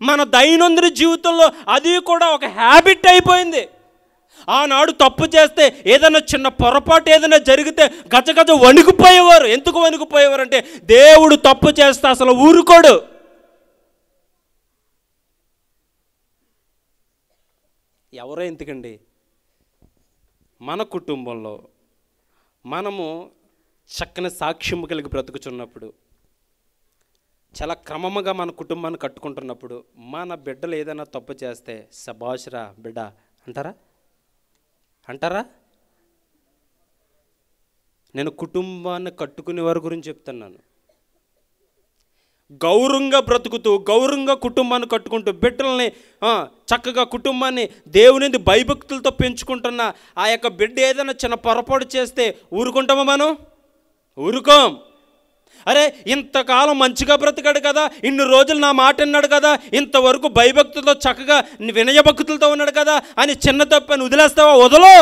మన దైనందిన జీవితంలో అది కూడా ఒక హ్యాబిట్ అయిపోయింది. ఆనాడు తప్పు చేస్తే ఏదైనా చిన్న పొరపాటు ఏదైనా జరిగితే గజగజ వణికిపోయేవారు. ఎందుకు వణికిపోయేవారు అంటే దేవుడు తప్పు చేస్తే అసలు ఊరుకోడు. ఎవరో ఎందుకండి, మన కుటుంబంలో మనము చక్కని సాక్ష్యము కలిగి బ్రతుకుచున్నప్పుడు, చాలా క్రమముగా మన కుటుంబాన్ని కట్టుకుంటున్నప్పుడు మన బిడ్డలు ఏదైనా తప్పు చేస్తే శభాష్రా బిడ్డ అంటారా? నేను కుటుంబాన్ని కట్టుకునే వారి గురించి చెప్తున్నాను. గౌరవంగా బ్రతుకుతూ, గౌరవంగా కుటుంబాన్ని కట్టుకుంటూ, బిడ్డల్ని చక్కగా కుటుంబాన్ని దేవుని భయభక్తులతో పెంచుకుంటున్న ఆ యొక్క బిడ్డ ఏదైనా చిన్న పొరపాటు చేస్తే ఊరుకుంటామా మనం? ఊరుకోం. అరే ఇంతకాలం మంచిగా బ్రతికాడు కదా, ఇన్ని రోజులు నా మాట విన్నాడు కదా, ఇంతవరకు భయభక్తులతో చక్కగా వినయభక్తులతో ఉన్నాడు కదా అని చిన్న తప్పని వదిలేస్తావా? వదలో.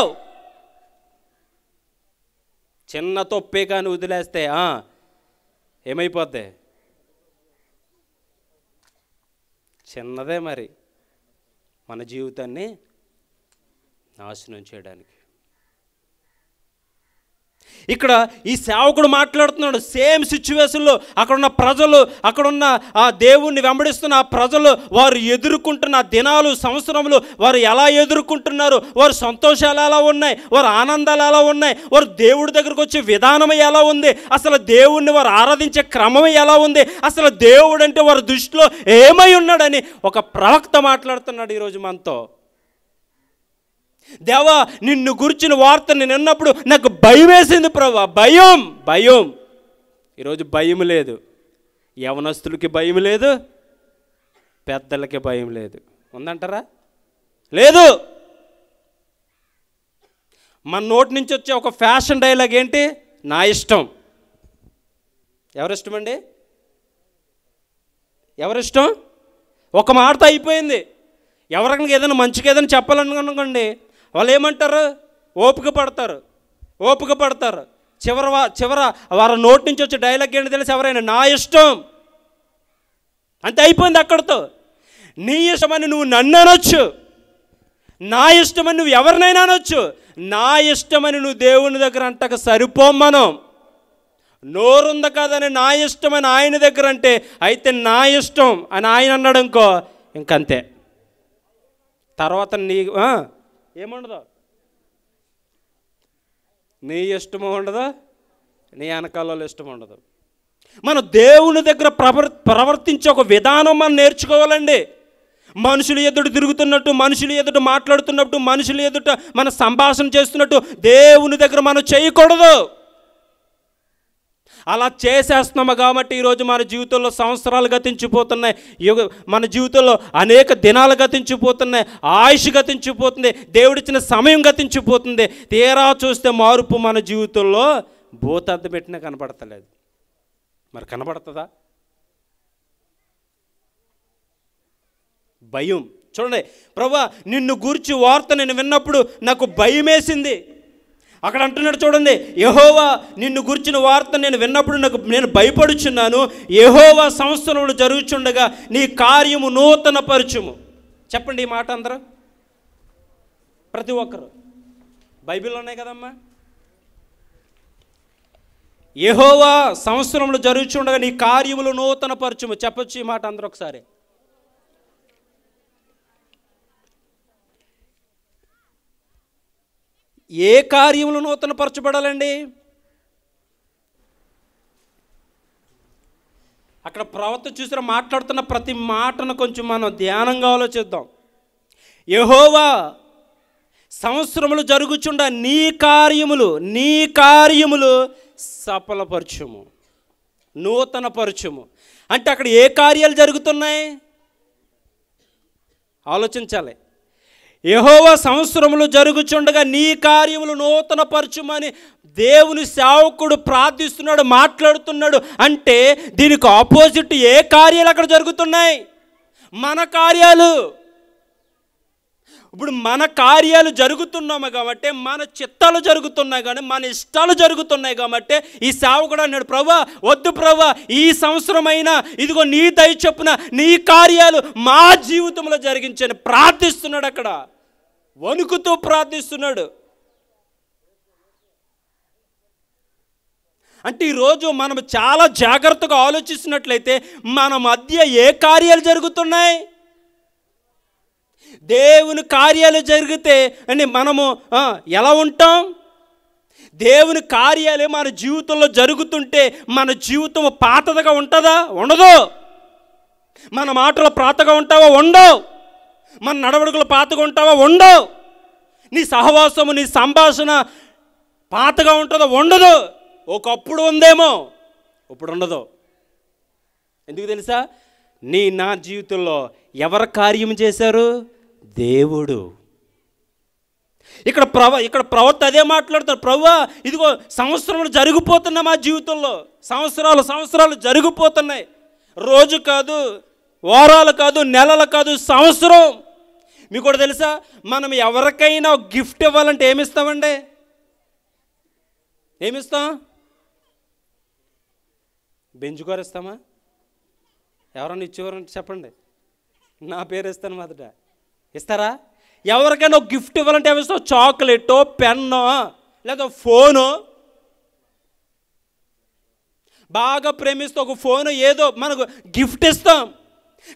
చిన్న తప్పే కానీ వదిలేస్తే ఏమైపోద్ది? చిన్నదే మరి మన జీవితాన్ని నాశనం చేయడానికి. ఇక్కడ ఈ సేవకుడు మాట్లాడుతున్నాడు. సేమ్ సిచ్యువేషన్లో అక్కడున్న ప్రజలు, అక్కడున్న ఆ దేవుణ్ణి వెంబడిస్తున్న ఆ ప్రజలు, వారు ఎదుర్కొంటున్న దినాలు, సంవత్సరములు వారు ఎలా ఎదుర్కొంటున్నారు, వారి సంతోషాలు ఎలా ఉన్నాయి, వారి ఆనందాలు ఎలా ఉన్నాయి, వారు దేవుడి దగ్గరకు వచ్చే విధానం ఎలా ఉంది, అసలు దేవుణ్ణి వారు ఆరాధించే క్రమం ఎలా ఉంది, అసలు దేవుడు అంటే వారి దృష్టిలో ఏమై ఉన్నాడని ఒక ప్రవక్త మాట్లాడుతున్నాడు ఈరోజు మనతో. దేవా, నిన్ను గురించిన వార్త నేను విన్నప్పుడు నాకు భయం వేసింది ప్రభువా. భయం. ఈరోజు భయం లేదు. యవనస్తులకి భయం లేదు, పెద్దలకి భయం లేదు. ఉందంటారా? లేదు. మన నోటి నుంచి వచ్చే ఒక ఫ్యాషన్ డైలాగ్ ఏంటి? నా ఇష్టం. ఎవరిష్టం అండి? ఎవరిష్టం? ఒక మాటతో అయిపోయింది. ఎవరికైనా ఏదైనా మంచిగా ఏదైనా చెప్పాలనుకోండి, వాళ్ళు ఏమంటారు? ఓపిక పడతారు. చివర వారి నోటి నుంచి వచ్చే డైలాగ్ ఏంటి తెలుసు? ఎవరైనా నా ఇష్టం అంతే, అయిపోయింది అక్కడితో. నీ ఇష్టమని నువ్వు నన్ను అనొచ్చు, నా ఇష్టమని నువ్వు ఎవరినైనా అనొచ్చు, నా ఇష్టమని నువ్వు దేవుని దగ్గర అంటక సరిపోం. మనం నోరుంది కదని నా ఇష్టమని ఆయన దగ్గర అంటే, అయితే నా ఇష్టం అని ఆయన అన్నాడు ఇంకో ఇంకంతే. తర్వాత నీ ఏముండదు, నీ ఇష్టము ఉండదు, నీ వెనకాల ఇష్టం ఉండదు. మనం దేవుని దగ్గర ప్రవర్తించే ఒక విధానం మనం నేర్చుకోవాలండి. మనుషులు ఎదుట తిరుగుతున్నట్టు, మనుషులు ఎదుట మాట్లాడుతున్నట్టు, మనుషులు ఎదుట మన సంభాషణ చేస్తున్నట్టు దేవుని దగ్గర మనం చేయకూడదు. అలా చేసేస్తున్నాము కాబట్టి ఈరోజు మన జీవితంలో సంవత్సరాలు గతించిపోతున్నాయి, మన జీవితంలో అనేక దినాలు గతించిపోతున్నాయి, ఆయుష్ గతించిపోతుంది, దేవుడిచ్చిన సమయం గతించిపోతుంది. తీరా చూస్తే మార్పు మన జీవితంలో భూతద్దం పెట్టినా కనపడతలేదు. మరి కనపడుతుందా? భయం. చూడండి, ప్రభువా నిన్ను గూర్చి వార్త నేను విన్నప్పుడు నాకు భయం వేసింది. అక్కడ అంటున్నాడు చూడండి, యెహోవా నిన్ను గురించిన వార్త నేను విన్నప్పుడు నేను భయపడుచున్నాను. యెహోవా సంవత్సరములు జరుగుచుండగా నీ కార్యము నూతన పరచుము. చెప్పండి ఈ మాట అందరూ, ప్రతి ఒక్కరు. బైబిల్లో ఉన్నాయి కదమ్మా. యెహోవా సంవత్సరములు జరుగుచుండగా నీ కార్యములు నూతన పరచుము. చెప్పొచ్చు ఈ మాట అందరూ ఒకసారి. ఏ కార్యములు నూతన పరచబడాలండి? అక్కడ ప్రవక్త చూసిన మాట్లాడుతున్న ప్రతి మాటను కొంచెం మనం ధ్యానంగా ఆలోచిద్దాం. యెహోవా సంవత్సరములు జరుగుచుండ నీ కార్యములు సఫలపరచుము, నూతనపరచుము. అంటే అక్కడ ఏ కార్యాలు జరుగుతున్నాయి ఆలోచించాలి. యెహోవా సంవత్సరములు జరుగుచుండగా నీ కార్యములు నూతనపరచుమని దేవుని సేవకుడు ప్రార్థిస్తున్నాడు, మాట్లాడుతున్నాడు. అంటే దీనికి ఆపోజిట్ ఏ కార్యాలు అక్కడ జరుగుతున్నాయి? మన కార్యాలు. ఇప్పుడు మన కార్యాలు జరుగుతున్నాము కాబట్టి, మన చిత్తాలు జరుగుతున్నాయి కానీ, మన ఇష్టాలు జరుగుతున్నాయి కాబట్టి ఈ సేవకుడు అన్నాడు, ప్రభువా వద్దు ప్రభువా, ఈ సంవత్సరమైనా ఇదిగో నీ దయ చొప్పున నీ కార్యాలు మా జీవితంలో జరిగించని ప్రార్థిస్తున్నాడు. అక్కడ వణుకుతూ ప్రార్థిస్తున్నాడు. అంటే ఈరోజు మనం చాలా జాగ్రత్తగా ఆలోచిస్తున్నట్లయితే మన మధ్య ఏ కార్యాలు జరుగుతున్నాయి? దేవుని కార్యాలు జరిగితే అని మనము ఎలా ఉంటాం? దేవుని కార్యాలే మన జీవితంలో జరుగుతుంటే మన జీవితం పాతగా ఉంటుందా? ఉండదు. మన మాటలు పాతగా ఉంటావా? ఉండవు. మన నడవడికలు పాతగా ఉంటావా? ఉండవు. నీ సహవాసము, నీ సంభాషణ పాతగా ఉంటుందా? ఉండదు. ఒకప్పుడు ఉందేమో, ఇప్పుడు ఉండదు. ఎందుకు తెలుసా? నా జీవితంలో ఎవరు కార్యం చేశారు? దేవుడు. ఇక్కడ ప్రవక్త అదే మాట్లాడతారు, ప్రభువా ఇదిగో సంవత్సరాలు జరిగిపోతున్నాయి మా జీవితంలో, సంవత్సరాలు జరిగిపోతున్నాయి. రోజు కాదు, వారాలు కాదు, నెలలు కాదు, సంవత్సరం. మీకు కూడా తెలుసా, మనం ఎవరికైనా గిఫ్ట్ ఇవ్వాలంటే ఏమిస్తామండి? ఏమిస్తాం? బెంచుకోరు ఇస్తామా? ఎవరన్నా ఇచ్చేవారంటే చెప్పండి, నా పేరు ఇస్తాను మొదట. ఇస్తారా? ఎవరికైనా ఒక గిఫ్ట్ ఇవ్వాలంటే ఏమిస్తావు? చాక్లెటో, పెన్నో, లేదా ఫోను. బాగా ప్రేమిస్తూ ఒక ఫోను ఏదో మనకు గిఫ్ట్ ఇస్తాం.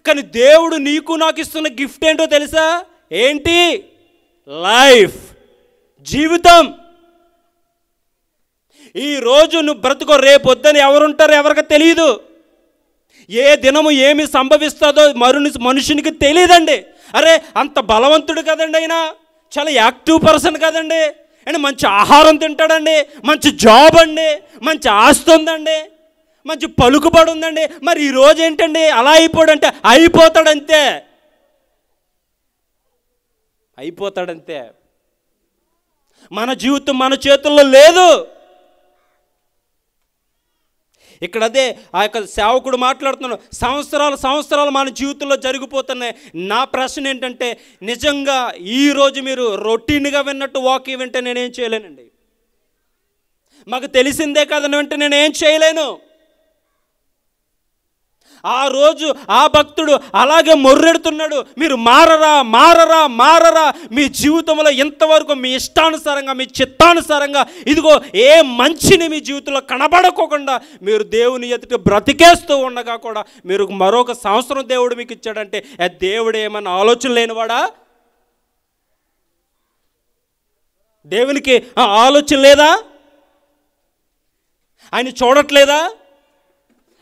కానీ దేవుడు నీకు నాకు ఇస్తున్న గిఫ్ట్ ఏంటో తెలుసా? ఏంటి? లైఫ్, జీవితం. ఈరోజు నువ్వు బ్రతుకో, రేపు వద్దని ఎవరుంటారో ఎవరికి తెలియదు. ఏ దినము ఏమి సంభవిస్తుందో మనుషునికి తెలియదండి. అరే అంత బలవంతుడు కదండి, అయినా చాలా యాక్టివ్ పర్సన్ కదండి, అండ్ మంచి ఆహారం తింటాడండి, మంచి జాబ్ అండి, మంచి ఆస్తి ఉందండి, మంచి పలుకుబడి ఉందండి. మరి ఈరోజు ఏంటండి అలా అయిపోడంటే? అయిపోతాడంతే. మన జీవితం మన చేతుల్లో లేదు. ఇక్కడ అదే ఆ యొక్క సేవకుడు మాట్లాడుతున్నాడు, సంవత్సరాలు మన జీవితంలో జరిగిపోతున్నాయి. నా ప్రశ్న ఏంటంటే, నిజంగా ఈరోజు మీరు రొటీన్గా విన్నట్టు వాక్యం వింటే నేనేం చేయలేనండి. మాకు తెలిసిందే కదని వింటే నేనేం చేయలేను. ఆ రోజు ఆ భక్తుడు అలాగే మొర్రెడుతున్నాడు, మీరు మారరా, మీ జీవితంలో ఇంతవరకు మీ ఇష్టానుసారంగా, మీ చిత్తానుసారంగా ఇదిగో ఏ మంచిని మీ జీవితంలో కనబడకోకుండా మీరు దేవుని ఎదుట బ్రతికేస్తూ ఉండగా కూడా మీరు మరొక సంవత్సరం దేవుడు మీకు ఇచ్చాడంటే దేవుడు ఏమన్నా ఆలోచన లేనివాడా? దేవునికి ఆలోచన లేదా? ఆయన చూడట్లేదా?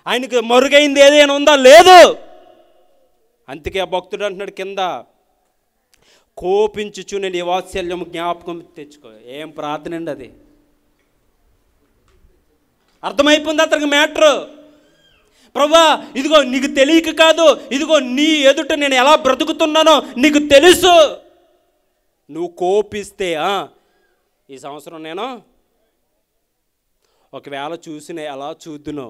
ఆయనకు మరుగైంది ఏదైనా ఉందా? లేదు. అందుకే ఆ భక్తుడు అంటున్నాడు కింద, కోపించుచు నేను ఈ వాత్సల్యం జ్ఞాపకం తెచ్చుకో. ఏం ప్రార్థన అండి అది? అర్థమైపోయింది అతనికి మ్యాటర్. ప్రభువా ఇదిగో నీకు తెలియక కాదు, ఇదిగో నీ ఎదుట నేను ఎలా బ్రతుకుతున్నానో నీకు తెలుసు. నువ్వు కోపిస్తే ఈ సంవత్సరం నేను ఒకవేళ చూసిన ఎలా చూద్దును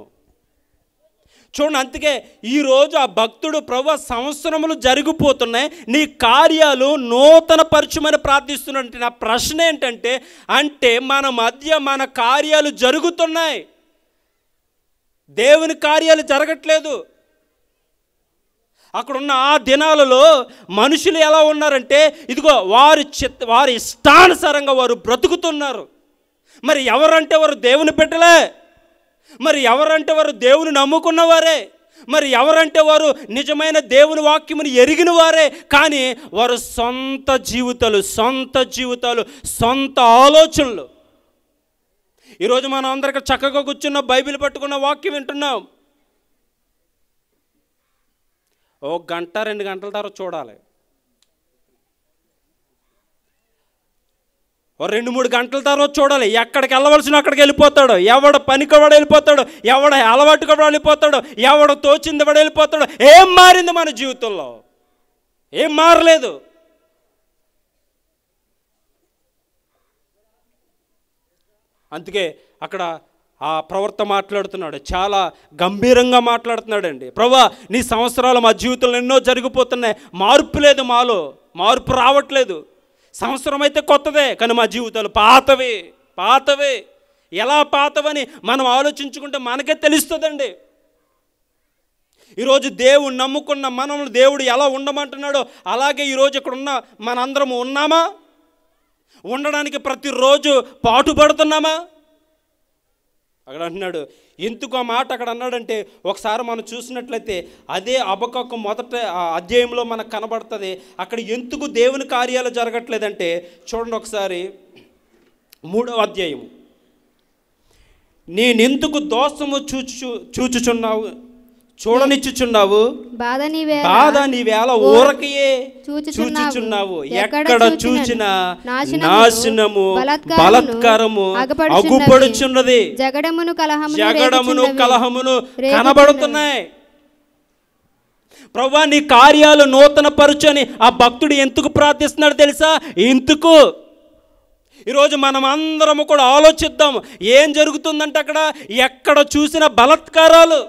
చూడండి. అందుకే ఈరోజు ఆ భక్తుడు, ప్రభువా సంవత్సరములు జరిగిపోతున్నాయి, నీ కార్యాలు నూతన పరచుమని ప్రార్థిస్తున్నాడు. నా ప్రశ్న ఏంటంటే, అంటే మన మధ్య మన కార్యాలు జరుగుతున్నాయి, దేవుని కార్యాలు జరగట్లేదు. అక్కడున్న ఆ దినాలలో మనుషులు ఎలా ఉన్నారంటే, ఇదిగో వారి ఇష్టానుసారంగా వారు బ్రతుకుతున్నారు. మరి ఎవరంటే వారు దేవుని పెట్టలే, మరి ఎవరంటే వారు దేవుని నమ్ముకున్నవారే, మరి ఎవరంటే వారు నిజమైన దేవుని వాక్యమును ఎరిగిన వారే. కానీ వారు సొంత జీవితాలు, సొంత ఆలోచనలు. ఈరోజు మనం అందరికీ చక్కగా కూర్చున్న బైబిల్ పట్టుకున్న వాక్యం వింటున్నాం. 1 గంట 2 గంటల తర్వాత చూడాలి. ఓ 2-3 గంటల తర్వాత చూడాలి. ఎక్కడికి వెళ్ళవలసిన అక్కడికి వెళ్ళిపోతాడు. ఎవడ పనికి వాడు వెళ్ళిపోతాడు, ఎవడ అలవాటుగా వాడు వెళ్ళిపోతాడు, ఎవడ తోచింది వాడు వెళ్ళిపోతాడు. ఏం మారింది మన జీవితంలో? ఏం మారలేదు. అందుకే అక్కడ ఆ ప్రవర్త మాట్లాడుతున్నాడు, చాలా గంభీరంగా మాట్లాడుతున్నాడండి. ప్రభువా, నీ సంవత్సరాలు మా జీవితంలో ఎన్నో జరిగిపోతున్నాయి, మార్పు లేదు, మాలో మార్పు రావట్లేదు. సంవత్సరం అయితే కొత్తదే, కానీ మా జీవితాలు పాతవే. ఎలా పాతవని మనం ఆలోచించుకుంటే మనకే తెలుస్తుందండి. ఈరోజు దేవుడు నమ్ముకున్న మనల్ని దేవుడు ఎలా ఉండమంటున్నాడో అలాగే ఈరోజు ఇక్కడ ఉన్న మనందరము ఉన్నామా? ఉండడానికి ప్రతిరోజు పాటుపడుతున్నామా? అక్కడ అంటున్నాడు. ఎందుకు ఆ మాట అక్కడ అన్నాడంటే, ఒకసారి మనం చూసినట్లయితే అదే హబక్కూకు మొదట అధ్యాయంలో మనకు కనబడుతుంది. అక్కడ ఎందుకు దేవుని కార్యాలు జరగట్లేదంటే చూడండి ఒకసారి, 3వ అధ్యాయము. నేనెందుకు దోషము చూచుచున్నావు, చూడనిచ్చుచున్నావు, బాధ నీవేళ ఊరకయే చూచుచున్నావు. ఎక్కడ చూచినా నాశనము బలాత్కారము అగుపడుచున్నది, జగడమును కలహమును కనబడుతున్నాయి. ప్రభువా, నీ కార్యాలు నూతన పరుచని ఆ భక్తుడు ఎందుకు ప్రార్థిస్తున్నాడు తెలుసా? ఎందుకు? ఈరోజు మనం అందరము కూడా ఆలోచిద్దాం. ఏం జరుగుతుందంటే అక్కడ ఎక్కడ చూసిన బలాత్కారాలు,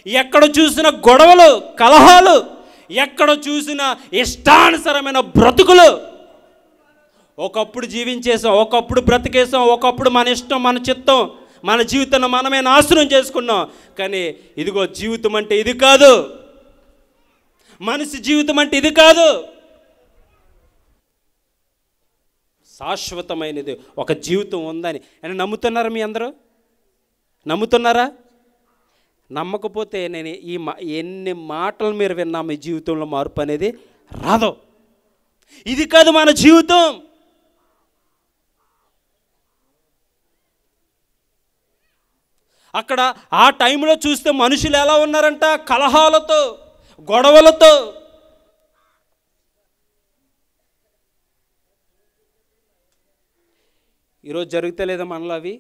ఎక్కడ చూసిన గొడవలు, కలహాలు, ఎక్కడ చూసిన ఇష్టానుసరమైన బ్రతుకులు. ఒకప్పుడు జీవించేసాం, ఒకప్పుడు బ్రతికేసాం, ఒకప్పుడు మన ఇష్టం, మన చిత్తం, మన జీవితాన్ని మనమే నాశనం చేసుకున్నాం. కానీ ఇదిగో జీవితం అంటే ఇది కాదు, మనిషి జీవితం అంటే ఇది కాదు. శాశ్వతమైనది ఒక జీవితం ఉందని అని నమ్ముతున్నారా? మీ అందరూ నమ్ముతున్నారా? నమ్మకపోతే నేను ఎన్ని మాటలు మీరు విన్నా మీ జీవితంలో మార్పు అనేది రాదు. ఇది కాదు మన జీవితం. అక్కడ ఆ టైంలో చూస్తే మనుషులు ఎలా ఉన్నారంట? కలహాలతో, గొడవలతో. ఈరోజు జరుగుతలేదా మనలో అవి?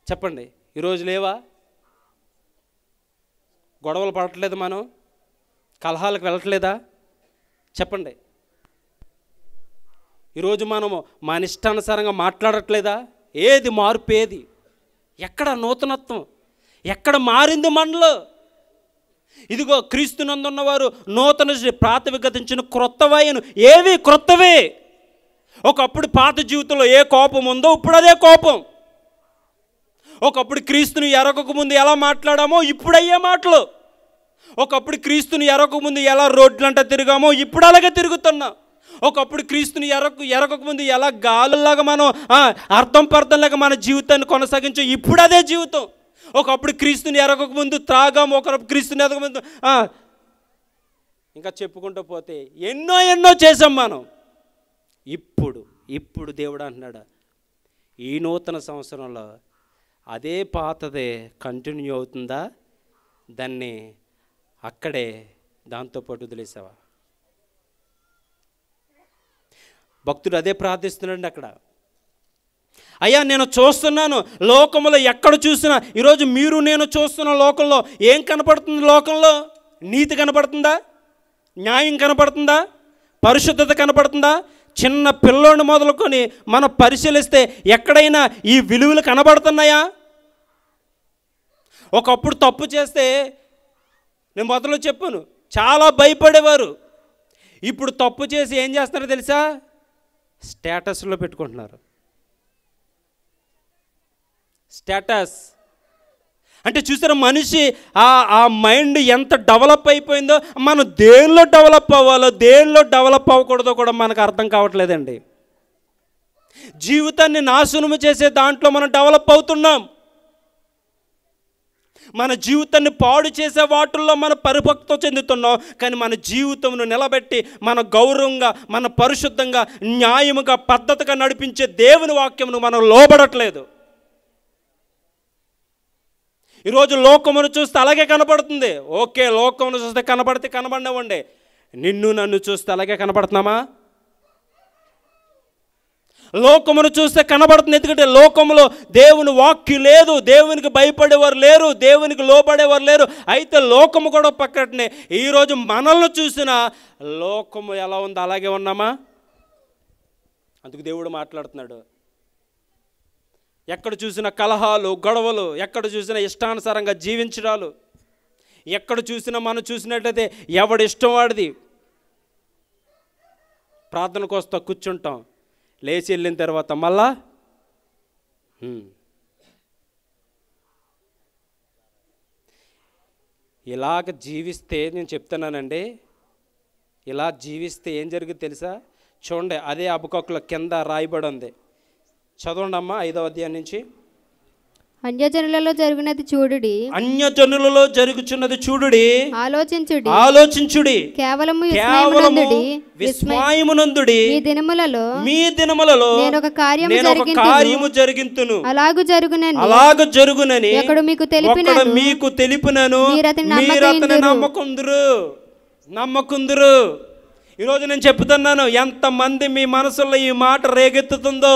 చెప్పండి, ఈరోజు లేవా? గొడవలు పడట్లేదు, మనం కలహాలకు వెళ్ళట్లేదా? చెప్పండి. ఈరోజు మనము మన ఇష్టానుసారంగా మాట్లాడట్లేదా? ఏది మార్పు? ఏది? ఎక్కడ నూతనత్వం? ఎక్కడ మారింది మనలో? ఇదిగో క్రీస్తునందున్నవారు నూతన ప్రాతివిగతించిన క్రొత్తవైన ఏవి క్రొత్తవే. ఒకప్పుడు పాత జీవితంలో ఏ కోపం ఉందో ఇప్పుడు అదే కోపం. ఒకప్పుడు క్రీస్తుని ఎరగక ముందు ఎలా మాట్లాడామో ఇప్పుడు అయ్యే మాటలు. ఒకప్పుడు క్రీస్తుని ఎరగక ముందు ఎలా రోడ్లంట తిరిగామో ఇప్పుడు అలాగే తిరుగుతున్నాం. ఒకప్పుడు క్రీస్తుని ఎరగక ముందు ఎలా గాలులాగా మనం అర్థం పర్థంలాగా మన జీవితాన్ని కొనసాగించాం, ఇప్పుడు అదే జీవితం. ఒకప్పుడు క్రీస్తుని ఎరగక ముందు త్రాగాము, ఒకప్పుడు క్రీస్తుని ఎరగక ముందు ఇంకా చెప్పుకుంటూ పోతే ఎన్నో చేసాం మనం. ఇప్పుడు దేవుడు అంటున్నాడు, ఈ నూతన సంవత్సరంలో అదే పాతదే కంటిన్యూ అవుతుందా? దాన్ని అక్కడే దాంతోపాటు వదిలేసావా? భక్తుడు అదే ప్రార్థిస్తున్నాడు అక్కడ. అయ్యా, నేను చూస్తున్నాను లోకంలో ఎక్కడ చూసినా, ఈరోజు మీరు నేను చూస్తున్న లోకంలో ఏం కనపడుతుంది? లోకంలో నీతి కనపడుతుందా? న్యాయం కనపడుతుందా? పరిశుద్ధత కనపడుతుందా? చిన్న పిల్లోని మొదలుకొని మనం పరిశీలిస్తే ఎక్కడైనా ఈ విలువలు కనబడుతున్నాయా? ఒకప్పుడు తప్పు చేస్తే నేను మొదలు చెప్పాను, చాలా భయపడేవారు. ఇప్పుడు తప్పు చేసి ఏం చేస్తున్నారో తెలుసా? స్టేటస్లో పెట్టుకుంటున్నారు. స్టేటస్ అంటే చూసారా, మనిషి ఆ మైండ్ ఎంత డెవలప్ అయిపోయిందో. మనం దేనిలో డెవలప్ అవ్వాలో, దేనిలో డెవలప్ అవ్వకూడదో కూడా మనకు అర్థం కావట్లేదండి. జీవితాన్ని నాశనం చేసే దాంట్లో మనం డెవలప్ అవుతున్నాం. మన జీవితాన్ని పాడు చేసే వాటిల్లో మన పరిపక్వత చెందుతున్నాం. కానీ మన జీవితంను నిలబెట్టి మన గౌరవంగా, మన పరిశుద్ధంగా, న్యాయముగా, పద్ధతిగా నడిపించే దేవుని వాక్యమును మనం లోబడట్లేదు. ఈరోజు లోకమును చూస్తే అలాగే కనపడుతుంది. ఓకే, లోకమును చూస్తే కనబడితే కనబడినవ్వండి. నిన్ను నన్ను చూస్తే అలాగే కనపడుతున్నామా? లోకమును చూస్తే కనబడుతుంది. ఎందుకంటే లోకములో దేవుని వాక్యం లేదు, దేవునికి భయపడేవారు లేరు, దేవునికి లోబడేవారు లేరు. అయితే లోకము కూడా పక్కనే. ఈరోజు మనల్ని చూసిన లోకము ఎలా ఉందో అలాగే ఉన్నామా? అందుకు దేవుడు మాట్లాడుతున్నాడు. ఎక్కడ చూసిన కలహాలు, గొడవలు, ఎక్కడ చూసినా ఇష్టానుసారంగా జీవించడాలు, ఎక్కడ చూసినా మనం చూసినట్లయితే ఎవడి ఇష్టం వాడిది. ప్రార్థనకు వస్తా కూర్చుంటాం, లేచి వెళ్ళిన తర్వాత మళ్ళా ఇలాగ జీవిస్తే, నేను చెప్తున్నానండి, ఇలా జీవిస్తే ఏం జరుగుతుంది తెలుసా? చూడండి, అదే హబక్కూకులో కింద రాయబడి ఉంది. చదవండి అమ్మా 5వ అధ్యాయం నుంచి. అన్యజనులలో జరుగునది చూడుడి, అన్యజనులలో జరుగుచున్నది చూడుడి, ఆలోచించుడి, ఆలోచించుడి, కేవలము విస్మయమునందుడి. మీ దినములలో నేను ఒక కార్యము జరిగింతును, అలాగు జరుగునని ఒకడు మీకు తెలిపినను, మీరతని నమ్మకుందురు. ఈరోజు నేను చెప్తున్నాను, ఎంతమంది మీ మనసులో ఈ మాట రేగెత్తుతుందో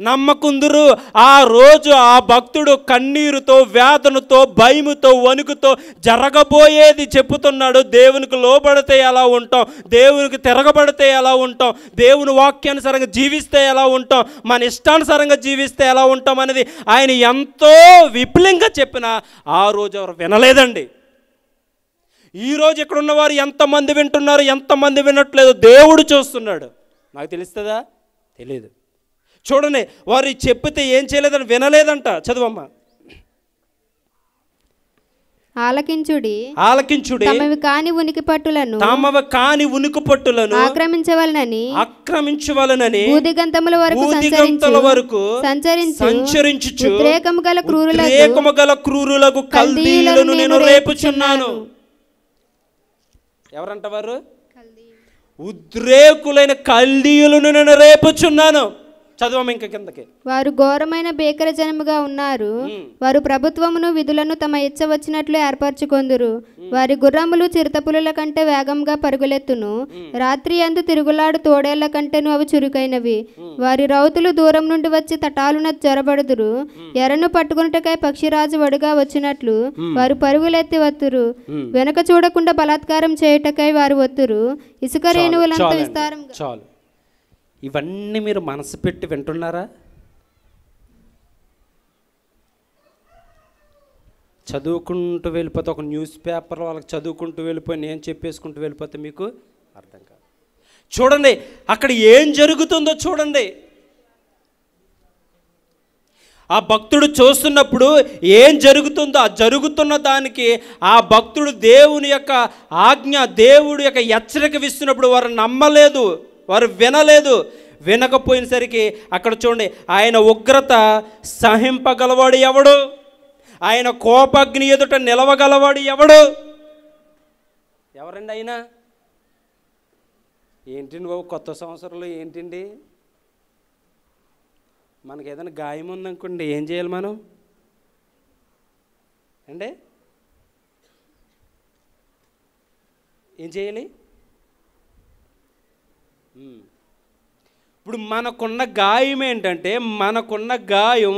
నమ్మకుందురు. ఆ రోజు ఆ భక్తుడు కన్నీరుతో, వేదనతో, భయముతో, వణుకుతో జరగబోయేది చెప్పుతున్నాడు. దేవునికి లోబడితే ఎలా ఉంటాం, దేవునికి తిరగబడితే ఎలా ఉంటాం, దేవుని వాక్యానుసారంగా జీవిస్తే ఎలా ఉంటాం, మన ఇష్టానుసారంగా జీవిస్తే ఎలా ఉంటాం అనేది ఆయన ఎంతో విపులంగా చెప్పినా ఆ రోజు ఎవరు వినలేదండి. ఈరోజు ఇక్కడ ఉన్నవారు ఎంతమంది వింటున్నారు, ఎంతమంది వినట్లేదు దేవుడు చూస్తున్నాడు. నాకు తెలుస్తుందా? తెలియదు. చూడండి, వారు చెప్పితే ఏం చేయలేదని వినలేదంట. చదువమ్మా. ఆలకించుడి, తమవి కాని ఉనికి పట్టులను ఆక్రమించవలనని భూదిగంతముల వరకు సంచరించుచు ఉద్రేకము గల క్రూరులకు కల్దీయులను నేను రేపుచున్నాను. ఎవరంట వారు? ఉద్రేకులైన కల్దీయులను నేను రేపుచున్నాను. చదవము ఇంకా కిందకి. వారు ఘోరమైన భీకర జనముగా ఉన్నారు. వారు ప్రభుత్వమును విధులను తమ ఇచ్చ వచ్చినట్లు ఏర్పరచుకొందురు. వారి గుర్రములు చిరుతపులుల కంటే వేగంగా పరుగులెత్తును. రాత్రి యందు తిరుగులాడు తోడేళ్ల కంటేను అవి చురుకైనవి. వారి రౌతులు దూరం నుండి వచ్చి తటాలున జొరబడుదురు. ఎరను పట్టుకున్నటకై పక్షిరాజు వడుగా వచ్చినట్లు వారు పరుగులెత్తి వత్తురు. వెనక చూడకుండా బలాత్కారం చేయుటకై వారు వత్తురు. ఇసుక రేణువులంతా విస్తారంగా. చాలు. ఇవన్నీ మీరు మనసు పెట్టి వింటున్నారా? చదువుకుంటూ వెళ్ళిపోతే, ఒక న్యూస్ పేపర్ వాళ్ళకి చదువుకుంటూ వెళ్ళిపోయి నేను చెప్పేసుకుంటూ వెళ్ళిపోతే మీకు అర్థం కాదు. చూడండి, అక్కడ ఏం జరుగుతుందో చూడండి. ఆ భక్తుడు చూస్తున్నప్పుడు ఏం జరుగుతుందో, ఆ జరుగుతున్న దానికి ఆ భక్తుడు దేవుని యొక్క ఆజ్ఞ, దేవుడి యొక్క హెచ్చరిక ఇస్తున్నప్పుడు వారు నమ్మలేదు, వారు వినలేదు. వినకపోయినసరికి అక్కడ చూడండి, ఆయన ఉగ్రత సహింపగలవాడు ఎవడు? ఆయన కోపగ్ని ఎదుట నిలవగలవాడు ఎవడు? ఎవరండి ఆయన? ఏంటండి బాబు, కొత్త సంవత్సరంలో ఏంటండి, మనకి ఏదైనా గాయం ఉందనుకోండి, ఏం చేయాలి మనం అండి? ఏం చేయాలి? ఇప్పుడు మనకున్న గాయం ఏంటంటే, మనకున్న గాయం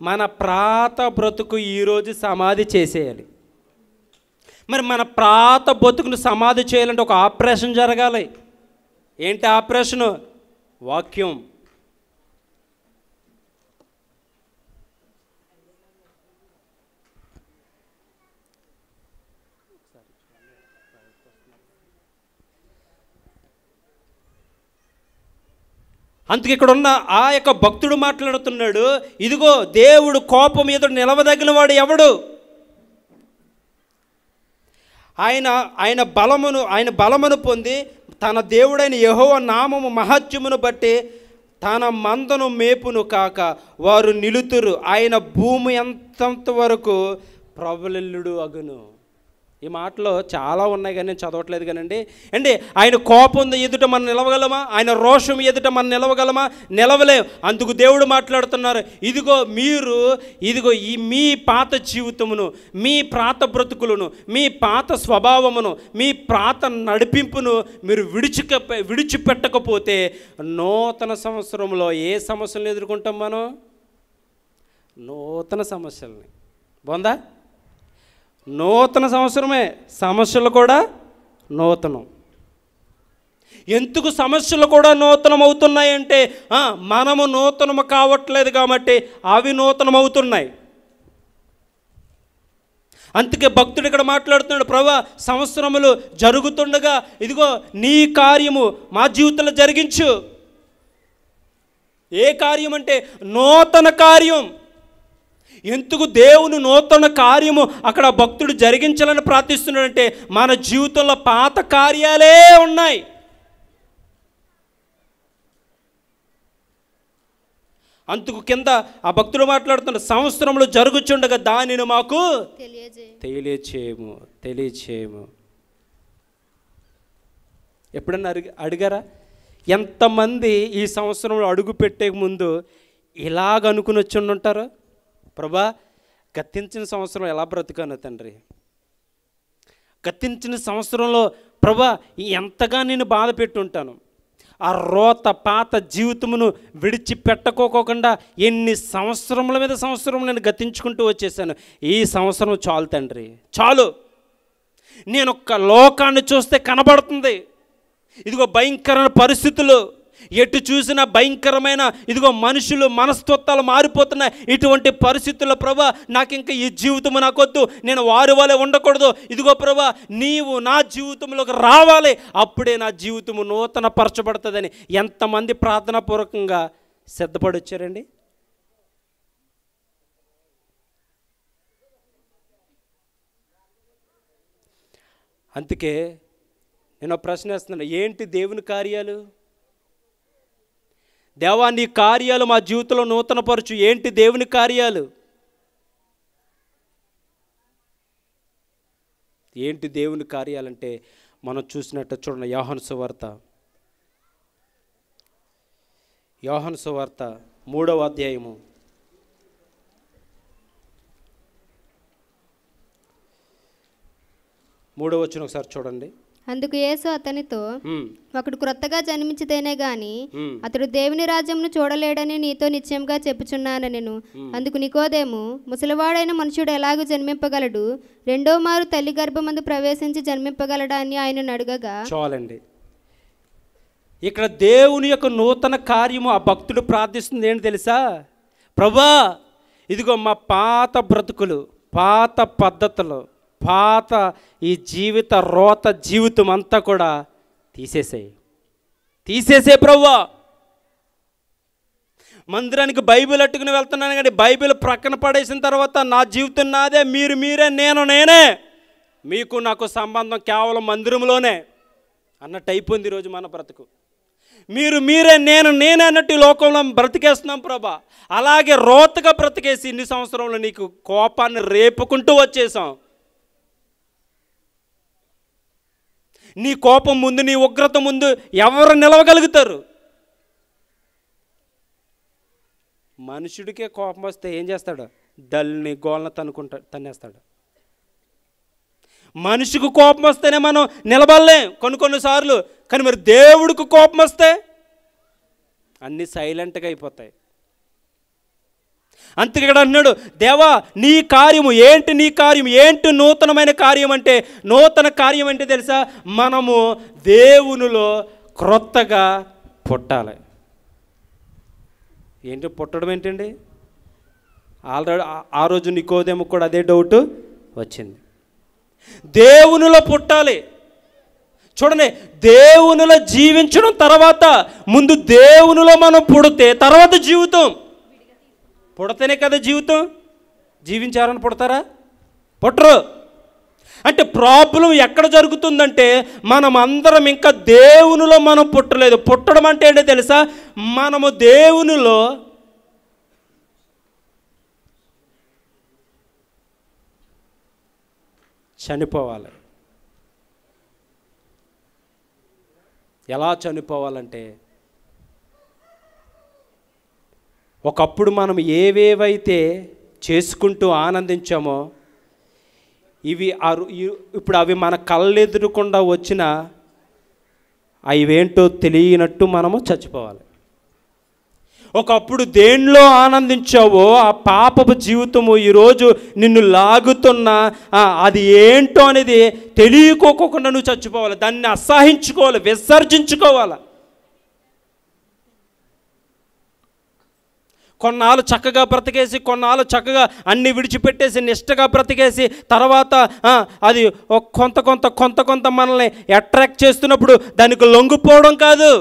మన ప్రాత బ్రతుకు ఈరోజు సమాధి చేసేయాలి. మరి మన ప్రాత బ్రతుకును సమాధి చేయాలంటే ఒక ఆపరేషన్ జరగాలి. ఏంటి ఆపరేషను? వాక్యం. అందుకే ఇక్కడ ఉన్న ఆ యొక్క భక్తుడు మాట్లాడుతున్నాడు, ఇదిగో దేవుడు కోపం ఎదుట నిలవదగిన వాడు ఎవడు? ఆయన బలమును పొంది తన దేవుడైన యెహోవా నామము మహత్యమును బట్టి తన మందను మేపును కాక వారు నిలుతురు. ఆయన భూమి ఎంతంత వరకు ప్రబలెల్లుడు అగును. ఈ మాటలో చాలా ఉన్నాయి కానీ నేను చదవట్లేదు కానండి. అండి ఆయన కోపం ఎదుట మనం నిలవగలమా? ఆయన రోషం ఎదుట మనం నిలవగలమా? నిలవలేం. అందుకు దేవుడు మాట్లాడుతున్నారు, ఇదిగో ఈ మీ పాత జీవితమును, మీ పాత బ్రతుకులను, మీ పాత స్వభావమును, మీ పాత నడిపింపును మీరు విడిచిపెట్టకపోతే నూతన సంవత్సరంలో ఏ సమస్యలను ఎదుర్కొంటాం మనం? నూతన సమస్యల్ని. బాగుందా? నూతన సంవత్సరమే, సమస్యలు కూడా నూతనం. ఎందుకు సమస్యలు కూడా నూతనం అవుతున్నాయంటే మనము నూతనము కావట్లేదు కాబట్టి అవి నూతనం అవుతున్నాయి. అందుకే భక్తుడు ఇక్కడ మాట్లాడుతున్నాడు, ప్రభువా సంవత్సరములు జరుగుతుండగా ఇదిగో నీ కార్యము మా జీవితంలో జరిగించు. ఏ కార్యం అంటే నూతన కార్యం. ఎందుకు దేవుని నూతన కార్యము అక్కడ భక్తుడు జరిగించాలని ప్రార్థిస్తున్నాడంటే మన జీవితంలో పాత కార్యాలే ఉన్నాయి. అందుకు కింద ఆ భక్తుడు మాట్లాడుతున్న సంవత్సరంలో జరుగుచుండగా దానిని మాకు తెలియచేయము. ఎప్పుడన్నా అడిగారా? ఎంతమంది ఈ సంవత్సరంలో అడుగు పెట్టే ముందు ఇలాగ అనుకుని వచ్చి ఉంటారు, ప్రభా గతించిన సంవత్సరం ఎలా బ్రతుకాను తండ్రి, గతించిన సంవత్సరంలో ప్రభా ఎంతగా నేను బాధ పెట్టుంటాను, ఆ రోత పాత జీవితమును విడిచిపెట్టుకోకుండా ఎన్ని సంవత్సరముల మీద సంవత్సరం నేను గతించుకుంటూ వచ్చేసాను. ఈ సంవత్సరం చాలు తండ్రి, చాలు. నేను ఒక్క లోకాన్ని చూస్తే కనబడుతుంది, ఇదిగో భయంకరమైన పరిస్థితులు, ఎటు చూసినా భయంకరమైన ఇదిగో మనుషులు మనస్తత్వాలు మారిపోతున్నాయి. ఇటువంటి పరిస్థితుల్లో ప్రభా నాకు ఇంకా ఈ జీవితం నాకొద్దు, నేను వారి వాళ్ళే ఉండకూడదు. ఇదిగో ప్రభా నీవు నా జీవితంలోకి రావాలి, అప్పుడే నా జీవితము నూతన పరచబడుతుందని ఎంతమంది ప్రార్థనాపూర్వకంగా సిద్ధపడి వచ్చారండి? అందుకే నేను ప్రశ్న వేస్తున్నాను, ఏంటి దేవుని కార్యాలు? దేవా నీ కార్యాలు మా జీవితంలో నూతనపరచు. ఏంటి దేవుని కార్యాలు? ఏంటి దేవుని కార్యాలంటే మనం చూసినట్టు చూడండి, యోహాను సువార్త 3వ అధ్యాయము 3వ వచనం ఒకసారి చూడండి. అందుకు యేసు అతనితో, ఒకడు క్రొత్తగా జన్మించితేనే గాని అతడు దేవుని రాజ్యంను చూడలేడని నీతో నిశ్చయంగా చెప్పుచున్నానెను. అందుకు నికోదేము, ముసలివాడైన మనుషుడు ఎలాగూ జన్మింపగలడు? రెండో మారు తల్లి గర్భమందు ప్రవేశించి జన్మింపగలడా అని ఆయనను అడగగా, చాలండి. ఇక్కడ దేవుని యొక్క నూతన కార్యము ఆ భక్తుడు ప్రార్థిస్తుంది ఏంటి తెలుసా? ప్రభువా ఇదిగో మా పాత బ్రతుకులు, పాత పద్ధతులు, పాత ఈ జీవిత రోత జీవితం అంతా కూడా తీసేసే ప్రభువా. మందిరానికి బైబిల్ అట్టుకుని వెళ్తున్నాను కానీ బైబిల్ ప్రక్కన పడేసిన తర్వాత నా జీవితం నాదే, మీరే, నేనే, మీకు నాకు సంబంధం కేవలం మందిరంలోనే అన్నట్టు అయిపోయింది ఈరోజు మన బ్రతుకు. మీరే, నేనే అన్నట్టు ఈ లోకంలో బ్రతికేస్తున్నాం ప్రభా. అలాగే రోతగా బ్రతికేసి ఇన్ని సంవత్సరంలో నీకు కోపాన్ని రేపుకుంటూ వచ్చేసాం. నీ కోపం ముందు, నీ ఉగ్రత ముందు ఎవరు నిలవగలుగుతారు? మనుషుడికే కోపం వస్తే ఏం చేస్తాడు? దల్ని గోళ్ళని తన్నేస్తాడు. మనిషికి కోపం వస్తేనే మనం నిలబడలేం కొన్నిసార్లు. కానీ మరి దేవుడికి కోపం వస్తే అన్నీ సైలెంట్గా అయిపోతాయి. అందుకే ఇక్కడ అన్నాడు, దేవా నీ కార్యము ఏంటి? నీ కార్యం ఏంటి? నూతనమైన కార్యం అంటే, నూతన కార్యం అంటే తెలుసా? మనము దేవునిలో క్రొత్తగా పుట్టాలి. ఏంటి పుట్టడం ఏంటండి? ఆల్రెడీ ఆ రోజు నికోదేము కూడా అదే డౌట్ వచ్చింది. దేవునిలో పుట్టాలి. చూడండి, దేవునిలో జీవించడం తర్వాత ముందు దేవునిలో మనం పుడితే తర్వాత జీవితం. పుడితేనే కదా జీవితం. జీవించారని పుడతారా? పుట్టరు. అంటే ప్రాబ్లం ఎక్కడ జరుగుతుందంటే మనం అందరం ఇంకా దేవునిలో మనం పుట్టలేదు. పుట్టడం అంటే ఏంటో తెలుసా? మనము దేవునిలో చనిపోవాలి. ఎలా చనిపోవాలంటే, ఒకప్పుడు మనం ఏవేవైతే చేసుకుంటూ ఆనందించామో ఇప్పుడు అవి మన కళ్ళెదురకుండా వచ్చిన అవేంటో తెలియనట్టు మనము చచ్చిపోవాలి. ఒకప్పుడు దేనిలో ఆనందించావో ఆ పాపపు జీవితము ఈరోజు నిన్ను లాగుతున్న అది ఏంటో అనేది తెలియకోకుండా నువ్వు చచ్చిపోవాలి. దాన్ని అసహించుకోవాలి, విసర్జించుకోవాలి. కొన్నాళ్ళు చక్కగా బ్రతికేసి, కొన్నాళ్ళు చక్కగా అన్ని విడిచిపెట్టేసి నిష్టగా బ్రతికేసి, తర్వాత అది కొంత మనల్ని అట్రాక్ట్ చేస్తున్నప్పుడు దానికి లొంగిపోవడం కాదు.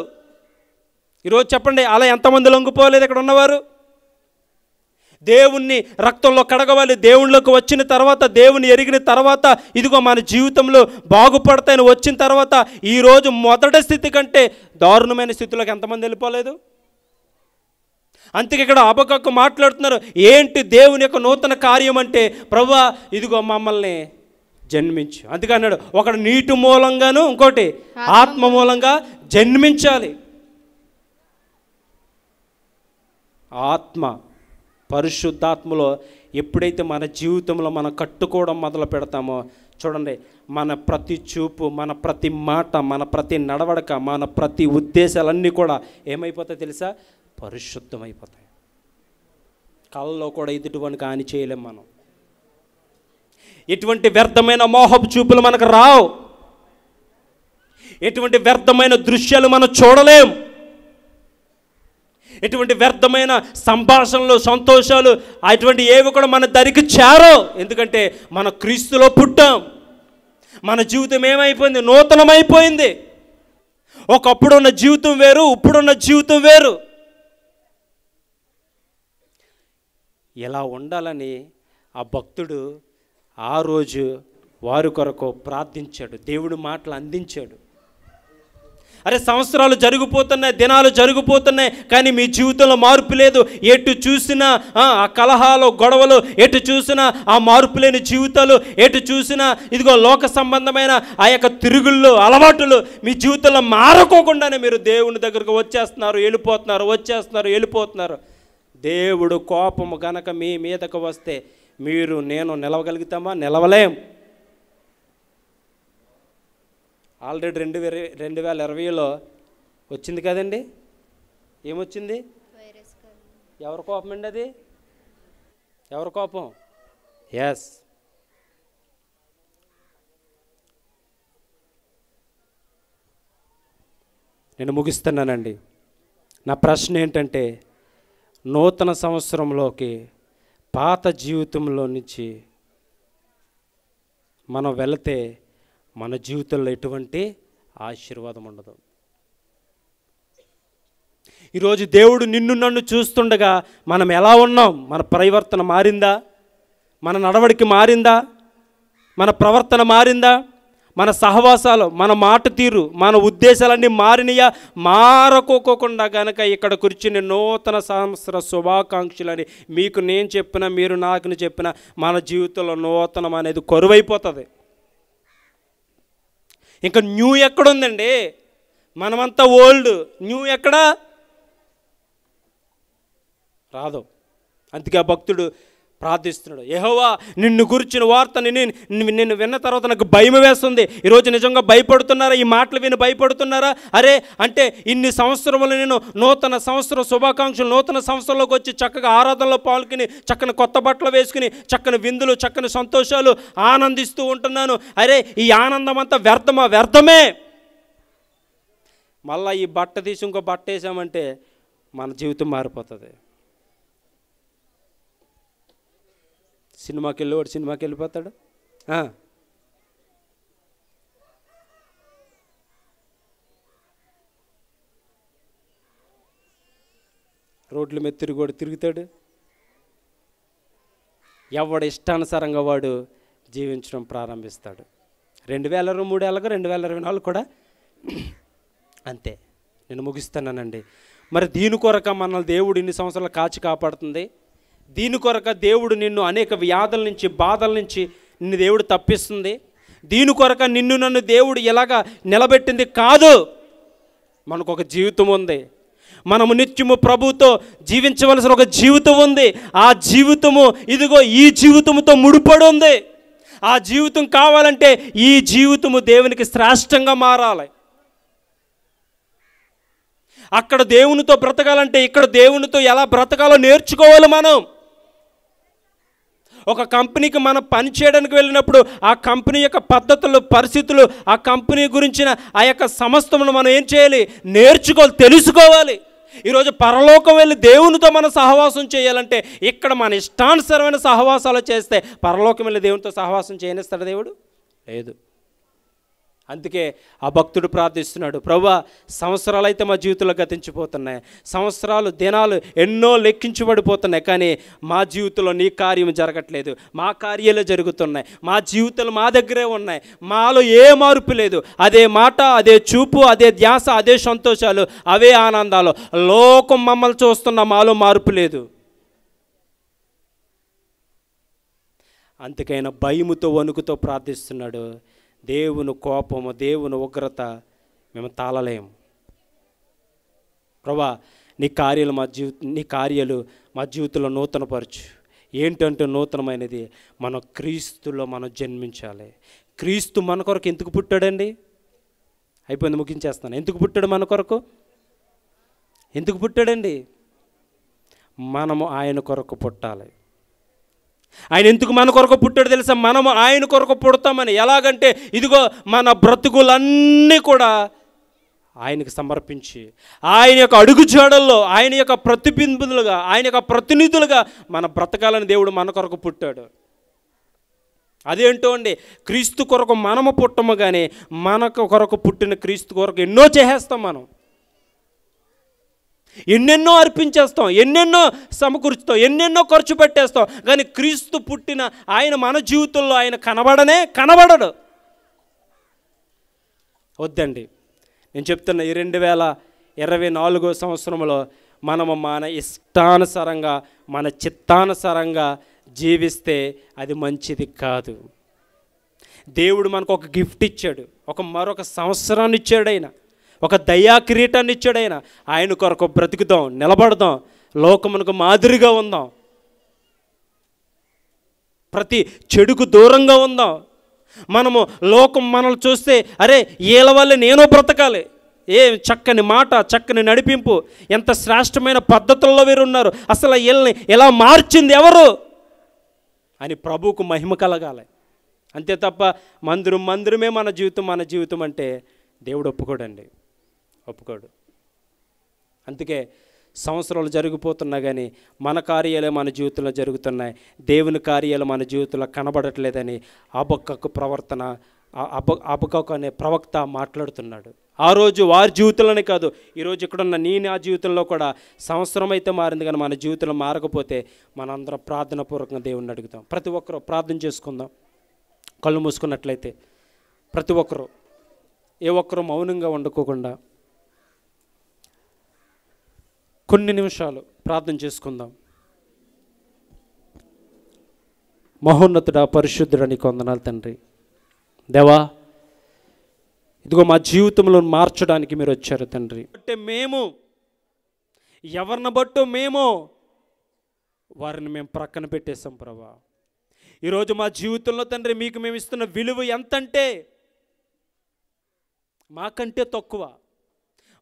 ఈరోజు చెప్పండి, అలా ఎంతమంది లొంగిపోలేదు ఇక్కడ ఉన్నవారు? దేవుణ్ణి రక్తంలో కడగవాలి, దేవుళ్ళలోకి వచ్చిన తర్వాత, దేవుని ఎరిగిన తర్వాత, ఇదిగో మన జీవితంలో బాగుపడతాయని వచ్చిన తర్వాత ఈరోజు మొదటి స్థితి కంటే దారుణమైన స్థితిలోకి ఎంతమంది వెళ్ళిపోలేదు? అందుకే ఇక్కడ హబక్కూకు మాట్లాడుతున్నారు, ఏంటి దేవుని యొక్క నూతన కార్యం అంటే, ప్రభువా ఇదిగో మమ్మల్ని జన్మించు. అందుకే అన్నాడు, ఒకడు నీటి మూలంగాను, ఇంకోటి ఆత్మ మూలంగా జన్మించాలి. ఆత్మ పరిశుద్ధాత్మలో ఎప్పుడైతే మన జీవితంలో మనం కట్టుకోవడం మొదలు పెడతామో, చూడండి, మన ప్రతి చూపు, మన ప్రతి మాట, మన ప్రతి నడవడక, మన ప్రతి ఉద్దేశాలన్నీ కూడా ఏమైపోతాయి తెలుసా? పరిశుద్ధమైపోతాయి. కళ్ళలో కూడా ఎదుటివానికి హాని చేయలేం మనం. ఎటువంటి వ్యర్థమైన మోహపు చూపులు మనకు రావు, ఎటువంటి వ్యర్థమైన దృశ్యాలు మనం చూడలేం, ఎటువంటి వ్యర్థమైన సంభాషణలు, సంతోషాలు అటువంటి ఏవి కూడా మన దరికి చేరో. ఎందుకంటే మన క్రీస్తులో పుట్టాం. మన జీవితం ఏమైపోయింది? నూతనమైపోయింది. ఒకప్పుడున్న జీవితం వేరు, ఇప్పుడున్న జీవితం వేరు. ఎలా ఉండాలని ఆ భక్తుడు ఆ రోజు వారి కొరకు ప్రార్థించాడు, దేవుడి మాటలు అందించాడు. అరే, సంవత్సరాలు జరిగిపోతున్నాయి, దినాలు జరిగిపోతున్నాయి, కానీ మీ జీవితంలో మార్పు లేదు. ఎటు చూసినా ఆ కలహాలు, గొడవలు, ఎటు చూసినా ఆ మార్పు లేని జీవితాలు, ఎటు చూసినా ఇదిగో లోక సంబంధమైన ఆ యొక్క తిరుగుళ్ళు, అలవాటులు మీ జీవితంలో మారకోకుండానే మీరు దేవుని దగ్గరకు వచ్చేస్తున్నారు, వెళ్ళిపోతున్నారు. దేవుడు కోపము గనక మీ మీదకు వస్తే నేను నిలవగలుగుతామా? నిలవలేం. ఆల్రెడీ 2020లో వచ్చింది కదండి. ఏమొచ్చింది? ఎవరి కోపం అండి అది? ఎవరి కోపం? ఎస్, నేను ముగిస్తున్నానండి. నా ప్రశ్న ఏంటంటే, నూతన సంవత్సరంలోకి పాత జీవితంలో నుంచి మనం వెళితే మన జీవితంలో ఎటువంటి ఆశీర్వాదం ఉండదు. ఈరోజు దేవుడు నిన్ను నన్ను చూస్తుండగా మనం ఎలా ఉన్నాం? మన పరివర్తన మారిందా? మన నడవడికి మారిందా? మన ప్రవర్తన మారిందా? మన సహవాసాలు, మన మాట తీరు, మన ఉద్దేశాలన్నీ మారినయా? మారకోకుండా గనక ఇక్కడ కూర్చుని నూతన సంవత్సర శుభాకాంక్షలని మీకు నేను చెప్పినా, మీరు నాకు చెప్పినా, మన జీవితంలో నూతనం అనేది కరువైపోతుంది. ఇంకా న్యూ ఎక్కడుందండి? మనమంతా ఓల్డ్, న్యూ ఎక్కడా రాదు. అందుకే ఆ భక్తుడు ప్రార్థిస్తున్నాడు, యెహోవా నిన్ను గురించిన వార్తని నిన్ను విన్న తర్వాత నాకు భయం వేస్తుంది. ఈరోజు నిజంగా భయపడుతున్నారా? ఈ మాటలు విని భయపడుతున్నారా? అరే, అంటే ఇన్ని సంవత్సరములు నేను నూతన సంవత్సరం శుభాకాంక్షలు, నూతన సంవత్సరంలోకి వచ్చి చక్కగా ఆరాధనలో పాల్గొని, చక్కని కొత్త బట్టలు వేసుకుని, చక్కని విందులు, చక్కని సంతోషాలు ఆనందిస్తూ ఉంటున్నాను. అరే, ఈ ఆనందం అంతా వ్యర్థమే. మళ్ళీ ఈ బట్ట తీసి ఇంకో బట్ట వేసామంటే మన జీవితం మారిపోతుంది. సినిమాకి వెళ్ళేవాడు సినిమాకి వెళ్ళిపోతాడు. రోడ్ల మీద తిరుగుతాడు. ఎవడు ఇష్టానుసారంగా వాడు జీవించడం ప్రారంభిస్తాడు. 2023 ఎలాగో 2024 కూడా అంతే. నేను ముగిస్తున్నానండి. మరి దీని కొరక మనల్ని దేవుడు ఇన్ని సంవత్సరాలు కాచి కాపాడుతుంది. దీని కొరక దేవుడు నిన్ను అనేక వ్యాధుల నుంచి, బాధల నుంచి నిన్ను దేవుడు తప్పిస్తుంది. దీని కొరక నిన్ను నన్ను దేవుడు ఇలాగా నిలబెట్టింది కాదు. మనకు ఒక జీవితం ఉంది. మనము నిత్యము ప్రభుతో జీవించవలసిన ఒక జీవితం ఉంది. ఆ జీవితము ఇదిగో ఈ జీవితంతో ముడిపడి ఉంది. ఆ జీవితం కావాలంటే ఈ జీవితము దేవునికి శ్రేష్టంగా మారాలి. అక్కడ దేవునితో బ్రతకాలంటే ఇక్కడ దేవునితో ఎలా బ్రతకాలో నేర్చుకోవాలి. మనం ఒక కంపెనీకి మనం పని చేయడానికి వెళ్ళినప్పుడు ఆ కంపెనీ యొక్క పద్ధతులు, పరిస్థితులు, ఆ కంపెనీ గురించిన ఆ యొక్క సమస్తమును మనం ఏం చేయాలి? నేర్చుకోవాలి, తెలుసుకోవాలి. ఈరోజు పరలోకం వెళ్ళి దేవునితో మనం సహవాసం చేయాలంటే ఇక్కడ మన ఇష్టానుసరమైన సహవాసాలు చేస్తే పరలోకం వెళ్ళి దేవునితో సహవాసం చేయనిస్తాడు దేవుడు? లేదు. అందుకే ఆ భక్తుడు ప్రార్థిస్తున్నాడు, ప్రభువా సంవత్సరాలు అయితే మా జీవితంలో గతించిపోతున్నాయి, సంవత్సరాలు దినాలు ఎన్నో లెక్కించబడిపోతున్నాయి, కానీ మా జీవితంలో నీ కార్యం జరగట్లేదు. మా కార్యాలు జరుగుతున్నాయి, మా జీవితాలు మా దగ్గరే ఉన్నాయి, మాలో ఏ మార్పు లేదు. అదే మాట, అదే చూపు, అదే ధ్యాస, అదే సంతోషాలు, అవే ఆనందాలు. లోకం మమ్మల్ని చూస్తున్న మాలో మార్పు లేదు. అందుకైనా భయముతో వణుకుతో ప్రార్థిస్తున్నాడు. దేవుని కోపము, దేవుని ఉగ్రత మేము తాళలేము. ప్రభా నీ కార్యాలు మా జీవితంలో నూతనపరచు. ఏంటంటే నూతనమైనది మనం క్రీస్తులో మనం జన్మించాలి. క్రీస్తు మన కొరకు ఎందుకు పుట్టాడండి? అయిపోయింది, ముగించేస్తాను. ఎందుకు పుట్టాడు మన కొరకు? ఎందుకు పుట్టాడండి? మనము ఆయన కొరకు పుట్టాలి. ఆయన ఎందుకు మన కొరకు పుట్టాడు తెలుసా? మనము ఆయన కొరకు పుడతామని. ఎలాగంటే ఇదిగో మన బ్రతుకులన్నీ కూడా ఆయనకు సమర్పించి ఆయన యొక్క అడుగుజాడల్లో ఆయన యొక్క ప్రతిబింబులుగా, ఆయన యొక్క ప్రతినిధులుగా మన బ్రతకాలని దేవుడు మన కొరకు పుట్టాడు. అదేంటో అండి, క్రీస్తు కొరకు మనము పుట్టము, కానీ మనకు కొరకు పుట్టిన క్రీస్తు కొరకు ఎన్నో చేసేస్తాం. మనం ఎన్నెన్నో అర్పించేస్తాం, ఎన్నెన్నో సమకూర్చుతాం, ఎన్నెన్నో ఖర్చు పెట్టేస్తాం, కానీ క్రీస్తు పుట్టిన ఆయన మన జీవితంలో ఆయన కనబడడు. వద్దండి, నేను చెప్తున్నా, ఈ 2024 సంవత్సరంలో మనము మన ఇష్టానుసారంగా, మన చిత్తానుసారంగా జీవిస్తే అది మంచిది కాదు. దేవుడు మనకు ఒక గిఫ్ట్ ఇచ్చాడు, మరొక సంవత్సరాన్ని ఇచ్చాడు, ఆయన ఒక దయా కిరీటాన్ని ఇచ్చాడు. ఆయన కొరకు బ్రతుకుదాం, నిలబడదాం, లోకమునకు మాదిరిగా ఉందాం, ప్రతి చెడుకు దూరంగా ఉందాం. మనము లోకం మనల్ని చూస్తే అరే వీళ్ళ వల్ల నేను బ్రతకాలి, ఏ చక్కని మాట, చక్కని నడిపింపు, ఎంత శ్రేష్టమైన పద్ధతుల్లో వీరు ఉన్నారు, అసలు వీళ్ళని ఎలా మార్చింది ఎవరు అని ప్రభువుకు మహిమ కలగాలి. అంతే తప్ప మందిరమే మన జీవితం అంటే దేవుడు ఒప్పుకోడు. అందుకే సంవత్సరాలు జరిగిపోతున్నా కానీ మన కార్యాలే మన జీవితంలో జరుగుతున్నాయి, దేవుని కార్యాలు మన జీవితంలో కనబడట్లేదని హబక్కూకు అనే ప్రవక్త మాట్లాడుతున్నాడు. ఆ రోజు వారి జీవితంలోనే కాదు, ఈరోజు ఇక్కడున్న నా జీవితంలో కూడా సంవత్సరం అయితే మారింది, కానీ మన జీవితంలో మారకపోతే మనందరం ప్రార్థనాపూర్వకంగా దేవుణ్ణి అడుగుతాం. ప్రతి ఒక్కరూ ప్రార్థన చేసుకుందాం. కళ్ళు మూసుకున్నట్లయితే ప్రతి ఒక్కరూ, ఏ ఒక్కరూ మౌనంగా ఉండకోకుండా కొన్ని నిమిషాలు ప్రార్థన చేసుకుందాం. మహోన్నతుడా, పరిశుద్ధుడా, నీకు వందనాలు తండ్రి. దేవా, ఇదిగో మా జీవితంలో మార్చడానికి మీరు వచ్చారు తండ్రి. అంటే మేము ఎవరిని బట్టో వారిని మేము ప్రక్కన పెట్టేశాం ప్రభా. ఈరోజు మా జీవితంలో తండ్రి మీకు మేము ఇస్తున్న విలువ ఎంతంటే మాకంటే తక్కువ.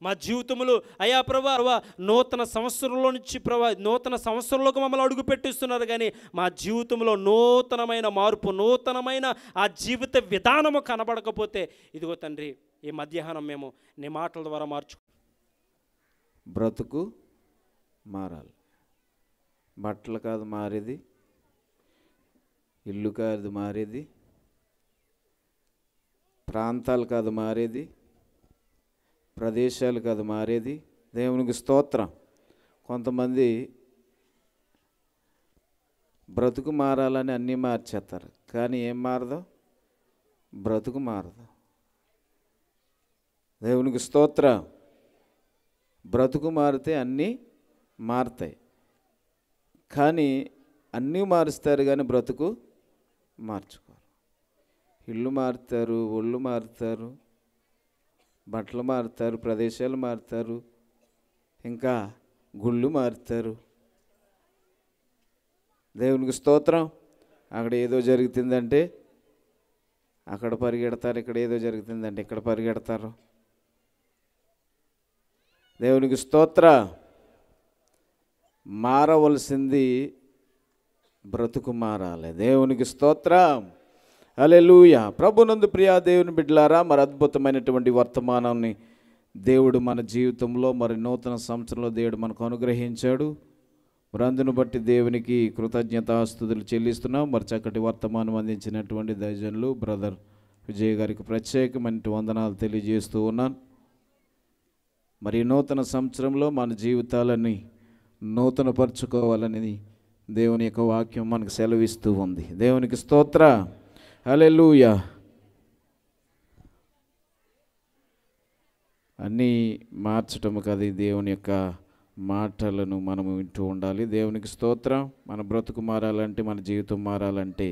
మా జీవితములు అయ్యా ప్రభా, నూతన సంవత్సరంలో నుంచి నూతన సంవత్సరంలోకి మమ్మల్ని అడుగు పెట్టిస్తున్నారు, కానీ మా జీవితంలో నూతనమైన మార్పు, నూతనమైన ఆ జీవిత విధానము కనబడకపోతే ఇదిగో తండ్రి ఈ మధ్యాహ్నం మేము నీ మాటల ద్వారా బ్రతుకు మారాలి. బట్టలు కాదు మారేది, ఇల్లు కాదు మారేది, ప్రాంతాలు కాదు మారేది, ప్రదేశాలు కాదు మారేది. దేవునికి స్తోత్రం. కొంతమంది బ్రతుకు మారాలని అన్నీ మార్చేస్తారు, కానీ ఏం మారదు? బ్రతుకు మారదు. దేవునికి స్తోత్రం. బ్రతుకు మారితే అన్నీ మారుతాయి, కానీ అన్నీ మారుస్తారు కానీ బ్రతుకు మార్చుకోరు. ఇల్లు మారుతారు, ఒళ్ళు మారుతారు, బట్టలు మారుతారు, ప్రదేశాలు మారుతారు, ఇంకా గుళ్ళు మారుతారు. దేవునికి స్తోత్రం. అక్కడ ఏదో జరుగుతుందంటే అక్కడ పరిగెడతారు, ఇక్కడ ఏదో జరుగుతుందంటే ఇక్కడ పరిగెడతారు. దేవునికి స్తోత్ర. మారవలసింది బ్రతుకు మారాలి. దేవునికి స్తోత్రం. హల్లెలూయా. ప్రభునందు ప్రియా దేవుని బిడ్డలారా, మరి అద్భుతమైనటువంటి వర్తమానాన్ని దేవుడు మన జీవితంలో మరి నూతన సంవత్సరంలో దేవుడు మనకు అనుగ్రహించాడు. మరి అందును బట్టి దేవునికి కృతజ్ఞతాస్తుతులు చెల్లిస్తున్నాం. మరి చక్కటి వర్తమానం అందించినటువంటి దైవజనులు బ్రదర్ విజయ్ గారికి ప్రత్యేకమైన వందనాలు తెలియజేస్తూ ఉన్నాను. మరి నూతన సంవత్సరంలో మన జీవితాలని నూతనపరచుకోవాలని దేవుని యొక్క వాక్యం మనకు సెలవిస్తూ ఉంది. దేవునికి స్తోత్ర. హల్లెలూయా. అన్నీ మార్చటం కదా దేవుని యొక్క మాటలను మనము వింటూ ఉండాలి. దేవునికి స్తోత్రం. మన బ్రతుకు మారాలంటే, మన జీవితం మారాలంటే,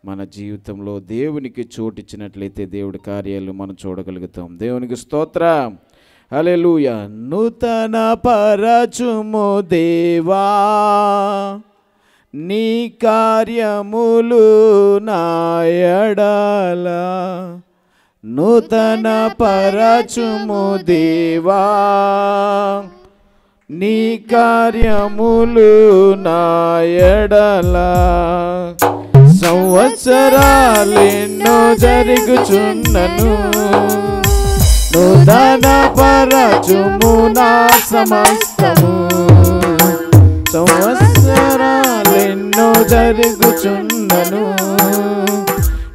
మన జీవితంలో దేవునికి చోటిచ్చినట్లయితే దేవుడి కార్యాలు మనం చూడగలుగుతాం. దేవునికి స్తోత్రం. హల్లెలూయా. నూతన పరచుము దేవా నీ కార్యములు నా ఎడల, నూతన పరచుము దేవా నీ కార్యములు నా ఎడల, సంవత్సరాలెన్నో జరుగుచున్నను, నూతన పరచుము నా సమస్తము, సంవత్సరాలెన్నో జరుగుచున్నను,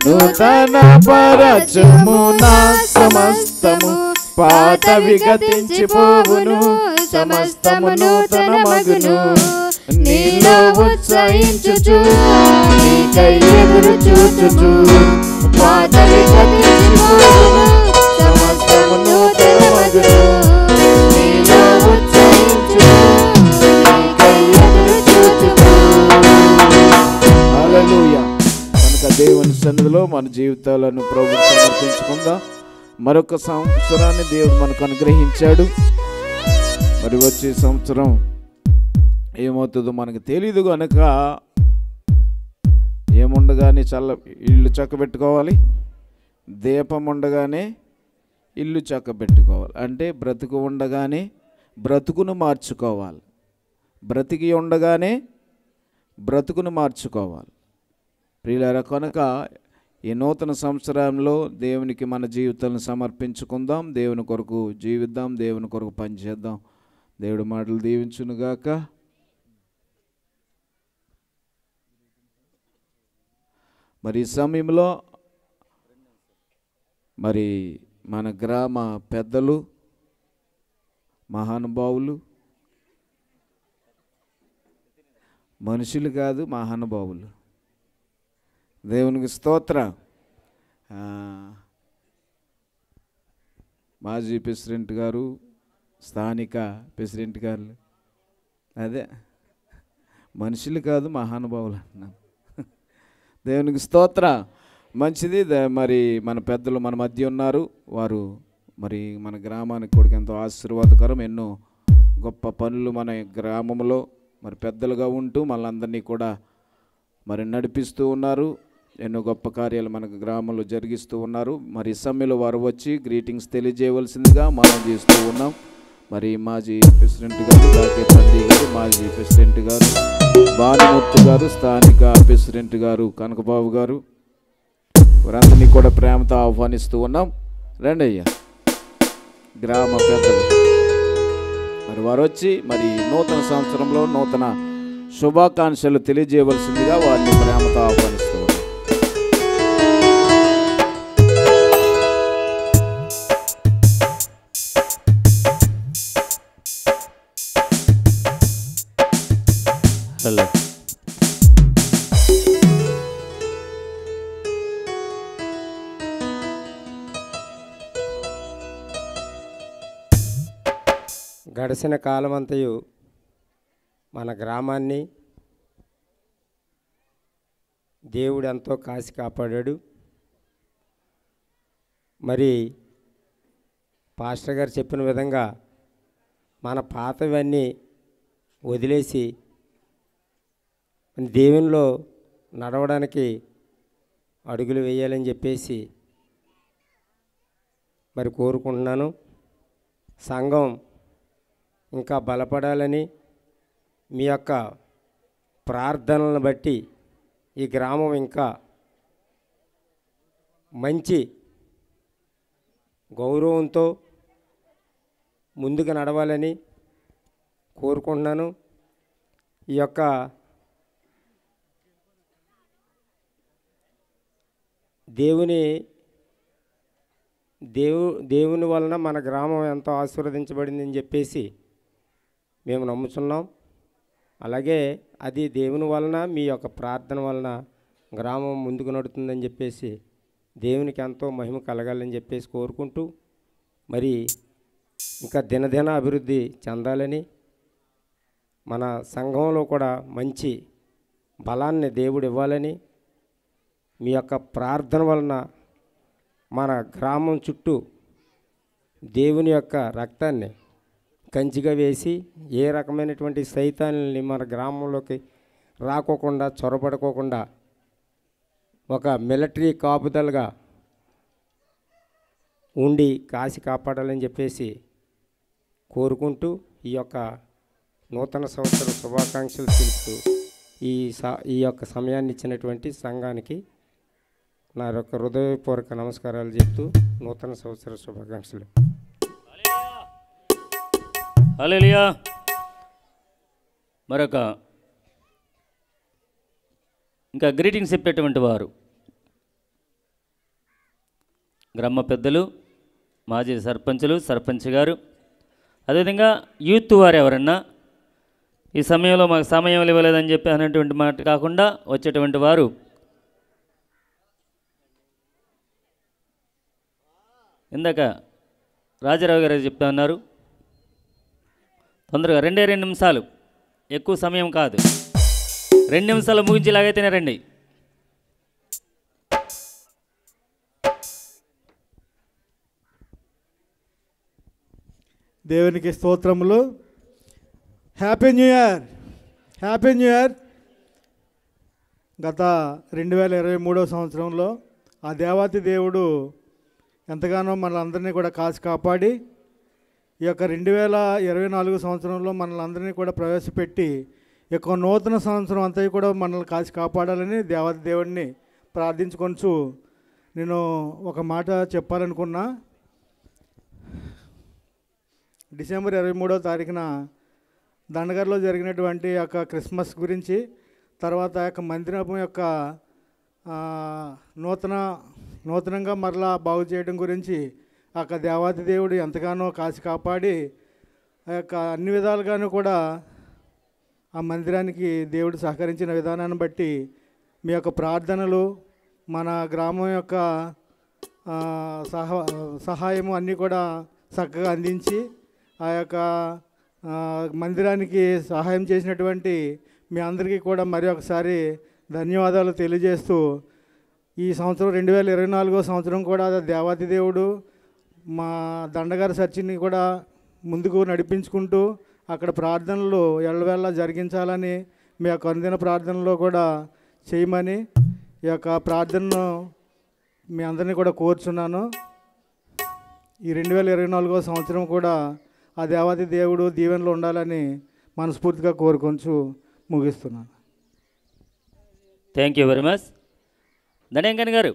నూతన పరచుము నా సమస్తము, పాతవి గతించిపోవును, సమస్తము నూతన మగును, నీలో ఉత్సహించుచు నీకై ఎదురు చూచుచు, పాతవి గతించిపోవును, సమస్తము నూతన మగును, నీలో ఉత్సహించుచు నీకై ఎదురు చూచుచు. హల్లెలూయా. కనుక దేవుని సన్నిధిలో మన జీవితాలను ప్రభువుకు సమర్పించుకుందాం. మరొక సంవత్సరాన్ని దేవుడు మనకు అనుగ్రహించాడు. మరి వచ్చే సంవత్సరం ఏమవుతుందో మనకు తెలీదు కనుక ఏముండగానే ఇల్లు చక్కబెట్టుకోవాలి, దీపం ఉండగానే ఇల్లు చక్కబెట్టుకోవాలి. అంటే బ్రతుకు ఉండగానే బ్రతుకును మార్చుకోవాలి, బ్రతికి ఉండగానే బ్రతుకును మార్చుకోవాలి. ప్రియులారా, కనుక ఈ నూతన సంవత్సరంలో దేవునికి మన జీవితాలను సమర్పించుకుందాం, దేవుని కొరకు జీవిద్దాం, దేవుని కొరకు పనిచేద్దాం. దేవుడి మాటలు దీవించునుగాక. మరి ఈ సమయంలో మరి మన గ్రామ పెద్దలు, మహానుభావులు, మనుషులు కాదు మహానుభావులు, దేవునికి స్తోత్రం. మాజీ ప్రెసిడెంట్ గారు, స్థానిక ప్రెసిడెంట్ గారు, అదే మనుషులు కాదు మహానుభావులు అంటున్నాను. దేవునికి స్తోత్రం. మంచిది. మరి మన పెద్దలు మన మధ్య ఉన్నారు. వారు మరి మన గ్రామానికి కూడా ఎంతో ఆశీర్వాదకరం. ఎన్నో గొప్ప పనులు మన గ్రామంలో మరి పెద్దలుగా ఉంటూ మనందరినీ కూడా మరి నడిపిస్తూ ఉన్నారు. ఎన్నో గొప్ప కార్యాలు మన గ్రామంలో జరిగిస్తూ ఉన్నారు. మరి సమయంలో వారు వచ్చి గ్రీటింగ్స్ తెలియజేయవలసిందిగా మనం చేస్తూ ఉన్నాం. మరి మాజీ ప్రెసిడెంట్ గారు దాకే తండ్రి గారు, మాజీ ప్రెసిడెంట్ గారు భానుమూర్తి గారు, స్థానిక ప్రెసిడెంట్ గారు కనకబాబు గారు, వారందరినీ కూడా ప్రేమతో ఆహ్వానిస్తూ ఉన్నాం. రండి అయ్యా గ్రామ పెద్దలు. మరి వారు వచ్చి మరి నూతన సంవత్సరంలో నూతన శుభాకాంక్షలు తెలియజేయవలసిందిగా వారిని ప్రేమతో ఆహ్వానిస్తూ ఉన్నాం. హలో. గడిచిన కాలమంతయు మన గ్రామాన్ని దేవుడు ఎంతో కాసి కాపాడాడు. మరి పాస్టర్ గారు చెప్పిన విధంగా మన పాతవన్నీ వదిలేసి దేవునిలో నడవడానికి అడుగులు వేయాలని చెప్పేసి మరి కోరుకుంటున్నాను. సంఘం ఇంకా బలపడాలని మీ యొక్క ప్రార్థనలను బట్టి ఈ గ్రామం ఇంకా మంచి గౌరవంతో ముందుకు నడవాలని కోరుకుంటున్నాను. ఈ యొక్క దేవుని వలన మన గ్రామం ఎంతో ఆశీర్వదించబడిందని చెప్పేసి మేము నమ్ముతున్నాం. అలాగే అది దేవుని వలన మీ యొక్క ప్రార్థన వలన గ్రామం ముందుకు నడుతుందని చెప్పేసి దేవునికి ఎంతో మహిమ కలగాలని చెప్పేసి కోరుకుంటూ మరి ఇంకా దినదిన అభివృద్ధి చెందాలని మన సంఘంలో కూడా మంచి బలాన్ని దేవుడు ఇవ్వాలని మీ యొక్క ప్రార్థన వలన మన గ్రామం చుట్టూ దేవుని యొక్క రక్తాన్ని కంచిగా వేసి ఏ రకమైనటువంటి సైతాన్ని మన గ్రామంలోకి రాకోకుండా చొరబడుకోకుండా ఒక మిలిటరీ కాపుదలుగా ఉండి కాసి కాపాడాలని చెప్పేసి కోరుకుంటూ ఈ యొక్క నూతన సంవత్సర శుభాకాంక్షలు తెలుపుతూ ఈ యొక్క సమయాన్ని ఇచ్చినటువంటి సంఘానికి నా యొక్క హృదయపూర్వక నమస్కారాలు చెప్తూ నూతన సంవత్సర శుభాకాంక్షలు. హల్లెలూయా. మరొక ఇంకా గ్రీటింగ్స్ చెప్పేటువంటి వారు గ్రామ పెద్దలు, మాజీ సర్పంచులు, సర్పంచ్ గారు, అదేవిధంగా యూత్ వారు ఎవరన్నా ఈ సమయంలో మాకు సమయం ఇవ్వలేదని చెప్పి అనేటువంటి మాట కాకుండా వచ్చేటువంటి వారు ఇందాక రాజారావు గారు చెప్తా ఉన్నారు. తొందరగా 2 నిమిషాలు, ఎక్కువ సమయం కాదు, 2 నిమిషాలు ముగించేలాగైతేనే రండి. దేవునికి స్తోత్రములు. Happy new year, happy new year. గత 2023 సంవత్సరంలో ఆ దేవాతి దేవుడు ఎంతగానో మనలందరినీ కూడా కాచి కాపాడి ఈ యొక్క 2024 సంవత్సరంలో మనలందరినీ కూడా ప్రవేశపెట్టి ఈ యొక్క నూతన సంవత్సరం అంతా కూడా మనల్ని కాచి కాపాడాలని దేవాతి దేవుడిని ప్రార్థించుకొంచు నేను ఒక మాట చెప్పాలనుకున్నా. డిసెంబర్ 23వ తారీఖున దండగర్లో జరిగినటువంటి యొక్క క్రిస్మస్ గురించి, తర్వాత యొక్క మందిరం యొక్క నూతనంగా మరలా బాగు చేయడం గురించి ఆ యొక్క దేవాతి దేవుడు ఎంతగానో కాచి కాపాడి ఆ యొక్క అన్ని విధాలుగాను కూడా ఆ మందిరానికి దేవుడు సహకరించిన విధానాన్ని బట్టి మీ యొక్క ప్రార్థనలు, మన గ్రామం యొక్క సహాయము అన్నీ కూడా చక్కగా అందించి ఆ యొక్క మందిరానికి సహాయం చేసినటువంటి మీ అందరికీ కూడా మరి ఒకసారి ధన్యవాదాలు తెలియజేస్తూ, ఈ సంవత్సరం 2024 సంవత్సరం కూడా దేవాతి దేవుడు మా దండగారి చర్చిని కూడా ముందుకు నడిపించుకుంటూ అక్కడ ప్రార్థనలు ఎల్లవేళలా జరిగించాలని మీ యొక్క అనుదిన ప్రార్థనలో కూడా చేయమని ఈ యొక్క ప్రార్థనను మీ అందరినీ కూడా కోరుచున్నాను. ఈ 2024 సంవత్సరం కూడా ఆ దేవాతి దేవుడు దీవెనలో ఉండాలని మనస్ఫూర్తిగా కోరుకొంచు ముగిస్తున్నాను. Thank you very much. ధన్యంకన్ గారు.